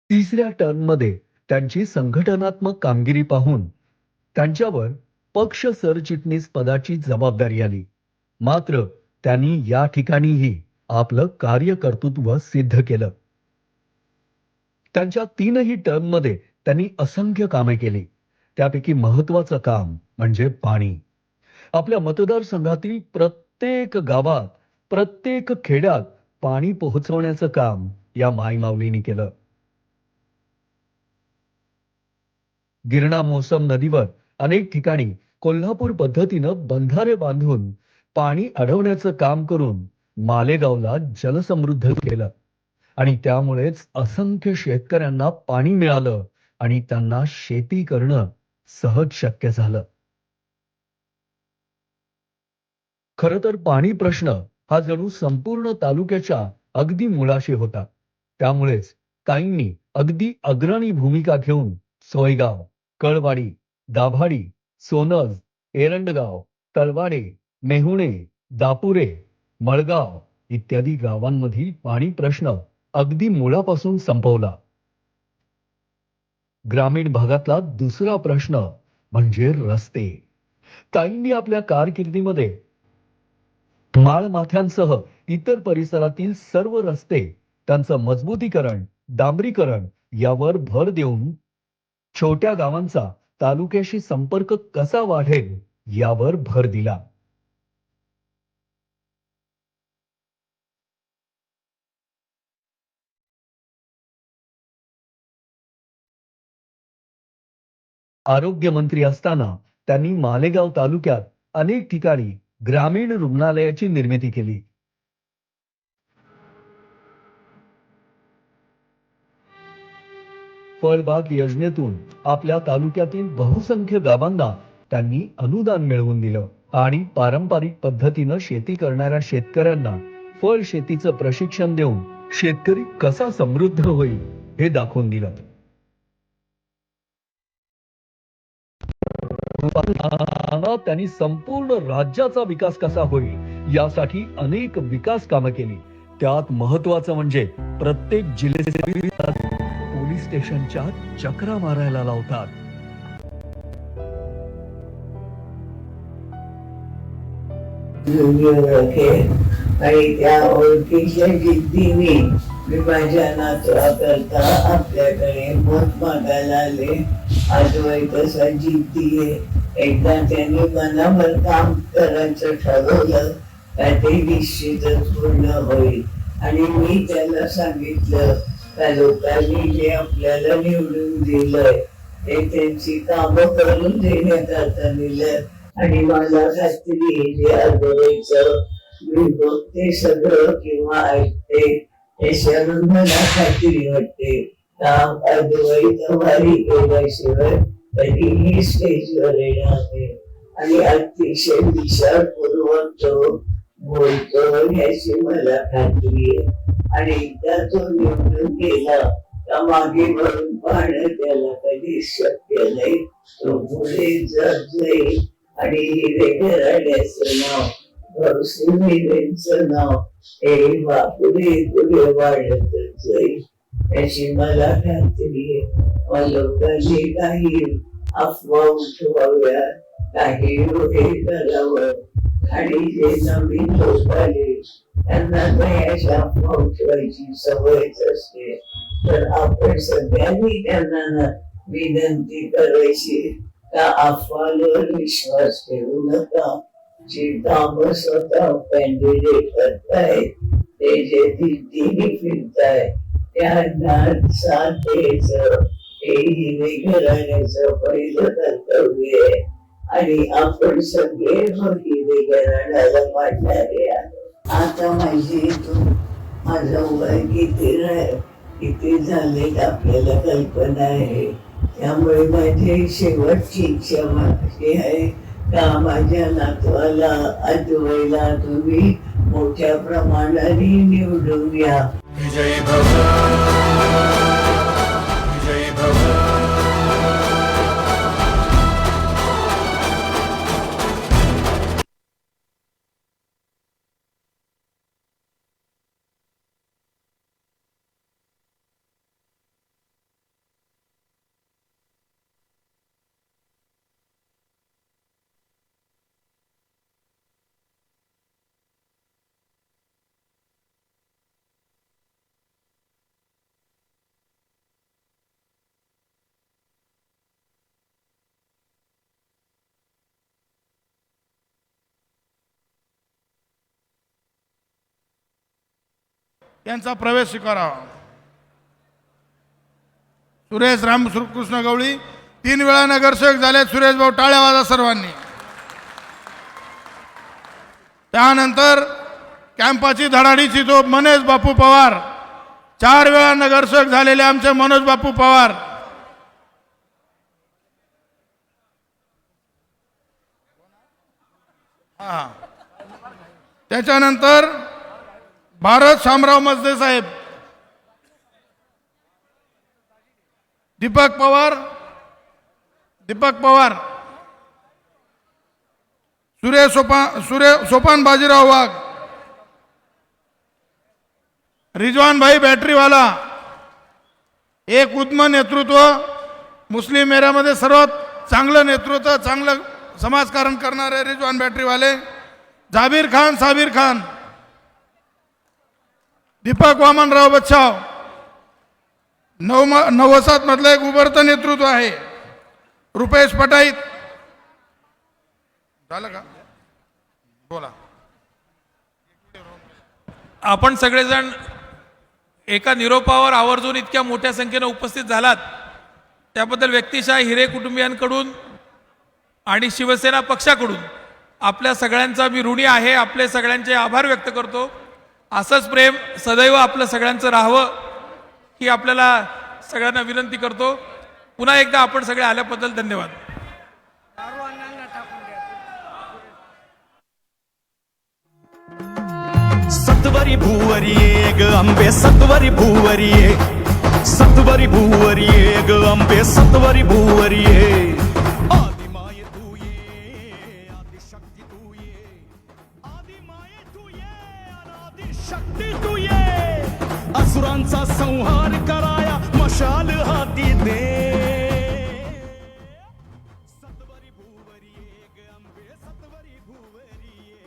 तिसऱ्या टर्ममध्ये त्यांची संघटनात्मक कामगिरी पाहून त्यांच्यावर पक्ष सरचिटणीस पदाची जबाबदारी आली. मात्र त्यांनी या ठिकाणीही आपलं कार्यकर्तृत्व सिद्ध केलं. त्यांच्या तीनही टर्ममध्ये त्यांनी असंख्य कामे केली. त्यापैकी महत्वाचं काम म्हणजे पाणी. आपल्या मतदारसंघातील प्रत्येक गावात, प्रत्येक खेड्यात पाणी पोहोचवण्याचं काम या माईमाऊलींनी केलं. गिरणा मोसम नदीवर अनेक ठिकाणी कोल्हापूर पद्धतीनं बंधारे बांधून पाणी अडवण्याचं काम करून मालेगावला जलसमृद्ध केलं आणि त्यामुळेच असंख्य शेतकऱ्यांना पाणी मिळालं आणि त्यांना शेती करणं सहज शक्य झालं. खरं तर पाणी प्रश्न हा जणू संपूर्ण तालुक्याच्या अगदी मुळाशी होता. त्यामुळेच ताईंनी अगदी अग्रणी भूमिका घेऊन सोयगाव, कळवाडी, दाभाडी, सोनज, एरंडगाव, तळवाडे, मेहुणे, दापुरे, मळगाव इत्यादी गावांमधील पाणी प्रश्न अगदी मुळापासून संपवला. ग्रामीण भागातला दुसरा प्रश्न म्हणजे रस्ते. ताईंनी आपल्या कारकिर्दीमध्ये माळमाथ्यांसह इतर परिसरातील सर्व रस्ते त्यांचं मजबूतीकरण डांबरीकरण यावर भर देऊन छोट्या गावांचा तालुक्याशी संपर्क कसा वाढेल यावर भर दिला. आरोग्यमंत्री असताना त्यांनी मालेगाव तालुक्यात अनेक ठिकाणी ग्रामीण रुग्णालयाची निर्मिती केली. फळबाग योजनेतून आपल्या तालुक्यातील बहुसंख्य गावांना त्यांनी अनुदान मिळवून दिलं आणि पारंपरिक पद्धतीनं शेती करणाऱ्या शेतकऱ्यांना फळ शेतीचं प्रशिक्षण देऊन शेतकरी कसा समृद्ध होईल हे दाखवून दिलं. त्यांनी संपूर्ण राज्याचा विकास कसा होईल यासाठी अनेक विकास कामं केली. त्यात महत्वाचं म्हणजे प्रत्येक जिल्ह्यात पोलीस स्टेशनच्या चक्रा मारायला लावतात. आणि त्या ओळखीच्या जिद्दीने मी माझ्या नातवाकरता आपल्याकडे मत मागायला आले. आजोबाई तसा जिद्दी आहे. एकदा त्यांनी मनावर काम करायचं ठरवलं का ते निश्चितच पूर्ण होईल. आणि मी त्याला सांगितलं का लोकांनी जे आपल्याला निवडून दिलंय ते त्यांची कामं करून देण्याकरता दिलं. आणि मला खात्री आहे जे आजोबाईचं मी बघते सगळं किंवा ऐकते त्याच्यावरून मला खात्री वाटते का आजोबाई तवारी केल्याशिवाय कधीही स्टेजवर येणार नाही. आणि अतिशय विचारपूर्वक तो बोलतो याची मला खात्री आहे. आणि एकदा तो निवडून गेला का मागे वळून पाहणं त्याला कधी शक्य नाही. तो पुढे जात जाईल आणि हिरेकराड्याचं नाव हिरेंचं नाव हे पुढे पुढे वाढतच जाईल याची मला खात्री आहे. लोकांनी काही अफवा उठवाव्या काही हे करावं आणि जे नवीन लोक आले त्यांना काही अशा अफवा उठवायची सवयच असते. तर आपण सगळ्यांनी त्यांना विनंती करायची का अफवांवर विश्वास ठेवू नका. जे काम स्वतः कॅन्डिडेट करतायत ते जे दिल्लीने फिरताय त्यांना साथ द्यायचं हे हिरे घराण्याचं पहिलं कर्तव्य आहे. आणि आपण सगळे हिरे घराण्याला मांडणारे आहोत. आता माझी इथून माझं वय किती झाले आपल्याला कल्पना आहे. त्यामुळे माझी शेवटची इच्छा माझी आहे का माझ्या नातवाला आजोबाईला तुम्ही मोठ्या प्रमाणाने निवडून या. विजयी भव विजयी भव. यांचा प्रवेश स्वीकारावा. सुरेश रामकृष्ण गवळी 3 वेळा नगरसेवक झाले. सुरेश भाऊ टाळ्या वाजा सर्वांनी. त्यानंतर कॅम्पाची धडाडीची तोप मनोज बापू पवार 4 वेळा नगरसेवक झालेले आमचे मनोज बापू पवार. त्याच्यानंतर भारत शामराव मजदे साहेब, दीपक पवार, सोपान बाजीराव वाघ, रिजवान भाई बॅटरीवाला. एक उत्तम नेतृत्व. मुस्लिम एरियामध्ये सर्वात चांगलं नेतृत्व, चांगलं समाजकारण करणारे रिजवान बॅटरीवाले. जाबीर खान, साबीर खान, दीपक वामनराव बच्छाव, नवसात मधलं एक उभरतं नेतृत्व आहे. रुपेश पटाईत झालं का? बोला. आपण सगळेजण एका निरोपावर आवर्जून इतक्या मोठ्या संख्येने उपस्थित झालात त्याबद्दल व्यक्तिशः हिरे कुटुंबियांकडून आणि शिवसेना पक्षाकडून आपल्या सगळ्यांचा मी ऋणी आहे. आपले सगळ्यांचे आभार व्यक्त करतो. असंच प्रेम सदैव आपलं सगळ्यांचं राहावं ही आपल्याला सगळ्यांना विनंती करतो. पुन्हा एकदा आपण सगळे आल्याबद्दल धन्यवाद. सत्वरी भूवरी ये ग अंबे सत्वरी भूवरी ये, सत्वरी भूवरी ये ग अंबे सत्वरी भूवरी ये. आदि माये तू ये, आदि शक्ती तू ये, आदि माये तू ये, अनादि शक्ती तू ये. असुरांचा संहार कराया मशाल हाती दे. सत्वरी भूवरी ये ग अंबे सत्वरी भूवरी ये.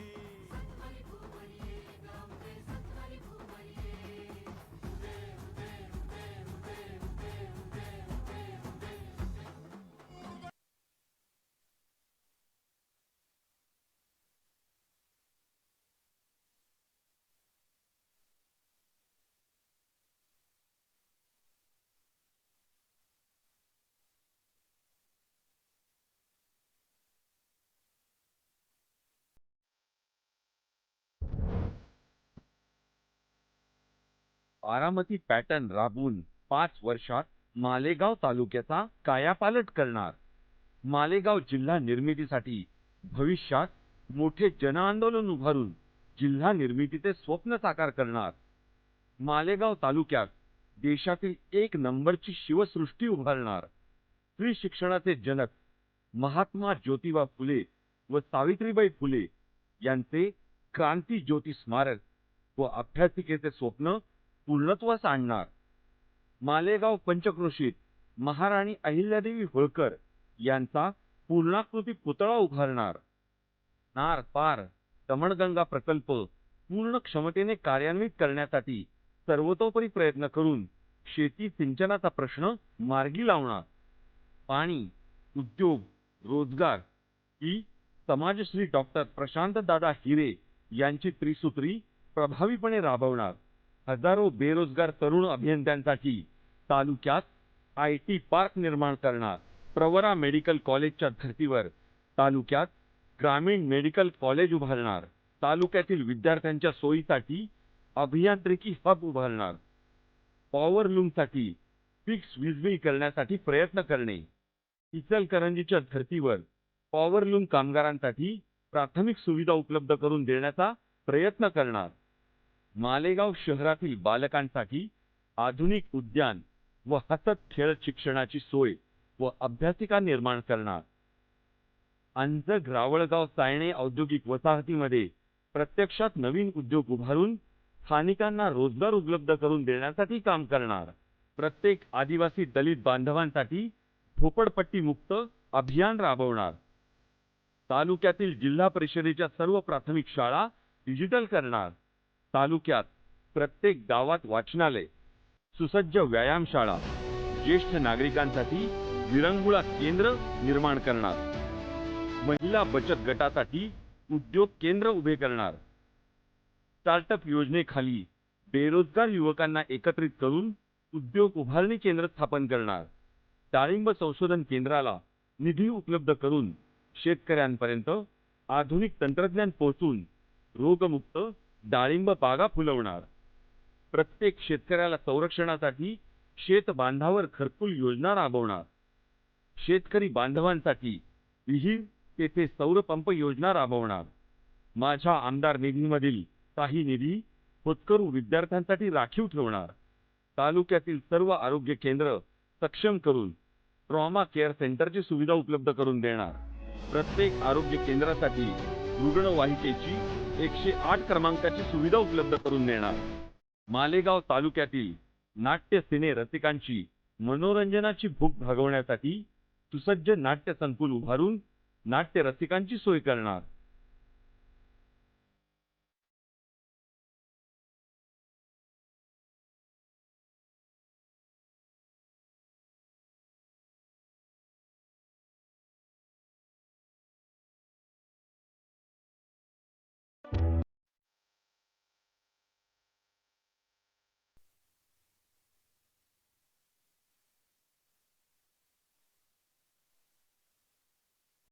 बारामती पॅटर्न राबवून 5 वर्षात मालेगाव तालुक्याचा कायापालट करणार. मालेगाव जिल्हा निर्मितीसाठी भविष्यात मोठे जनआंदोलन उभारून जिल्हा निर्मितीचे स्वप्न साकार करणार. मालेगाव तालुक्यात देशातील 1 नंबरची शिवसृष्टी उभारणार. स्त्री शिक्षणाचे जनक महात्मा ज्योतिबा फुले व सावित्रीबाई फुले यांचे क्रांती ज्योती स्मारक व अभ्यासिकेचे स्वप्न पूर्णत्वास आणणार. मालेगाव पंचक्रोशीत महाराणी अहिल्यादेवी होळकर यांचा पूर्णाकृती पुतळा उभारणार. नार पार दमणगंगा प्रकल्प पूर्ण क्षमतेने कार्यान्वित करण्यासाठी सर्वतोपरी प्रयत्न करून शेती सिंचनाचा प्रश्न मार्गी लावणार. पाणी, उद्योग, रोजगार ही समाजश्री डॉक्टर प्रशांत दादा हिरे यांची त्रिसूत्री प्रभावीपणे राबवणार. हजारो बेरोजगार तरुण अभियंत्यांसाठी तालुक्यात IT पार्क निर्माण करणार. प्रवरा मेडिकल कॉलेजच्या धर्तीवर तालुक्यात ग्रामीण मेडिकल कॉलेज उभारणार. तालुक्यातील विद्यार्थ्यांच्या सोयीसाठी अभियांत्रिकी हब उभारणार. पॉवरलूमसाठी फिक्स वीजबिल करण्यासाठी प्रयत्न करणे. इचलकरंजीच्या धर्तीवर पॉवरलूम कामगारांसाठी प्राथमिक सुविधा उपलब्ध करून देण्याचा प्रयत्न करणार. मालेगाव शहरातील बालकांसाठी आधुनिक उद्यान व हसत खेळत शिक्षणाची सोय व अभ्यासिका निर्माण करणार. अंजग रावळगाव सायणे औद्योगिक वसाहतीमध्ये प्रत्यक्षात नवीन उद्योग उभारून स्थानिकांना रोजगार उपलब्ध करून देण्यासाठी काम करणार. प्रत्येक आदिवासी दलित बांधवांसाठी झोपडपट्टी मुक्त अभियान राबवणार. तालुक्यातील जिल्हा परिषदेच्या सर्व प्राथमिक शाळा डिजिटल करणार. तालुक्यात प्रत्येक गावात वाचनालय, सुसज्ज व्यायामशाळा, ज्येष्ठ नागरिकांसाठी विरंगुळा केंद्र निर्माण करणार. महिला बचत गटासाठी उद्योग केंद्र उभे करणार. स्टार्टअप योजनेखाली बेरोजगार युवकांना एकत्रित करून उद्योग उभारणी केंद्र स्थापन करणार. डाळिंब संशोधन केंद्राला निधी उपलब्ध करून शेतकऱ्यांपर्यंत आधुनिक तंत्रज्ञान पोहोचून रोगमुक्त डाळिंब बागा फुलवणार. प्रत्येक शेतकऱ्याला संरक्षणासाठी शेत बांधावर घरकुल योजना राबवणार. शेतकरी बांधवांसाठी विहीर तेथे सौर पंप योजना राबवणार. माझ्या आमदार निधीमधील काही निधी होतकरू विद्यार्थ्यांसाठी राखीव ठेवणार. तालुक्यातील सर्व आरोग्य केंद्र सक्षम करून ट्रॉमा केअर सेंटरची सुविधा उपलब्ध करून देणार. प्रत्येक आरोग्य केंद्रासाठी रुग्णवाहिकेची 108 क्रमांकाची सुविधा उपलब्ध करून देणार. मालेगाव तालुक्यातील नाट्य सिने रसिकांची मनोरंजनाची भूक भागवण्यासाठी सुसज्ज नाट्य संकुल उभारून नाट्य रसिकांची सोय करणार.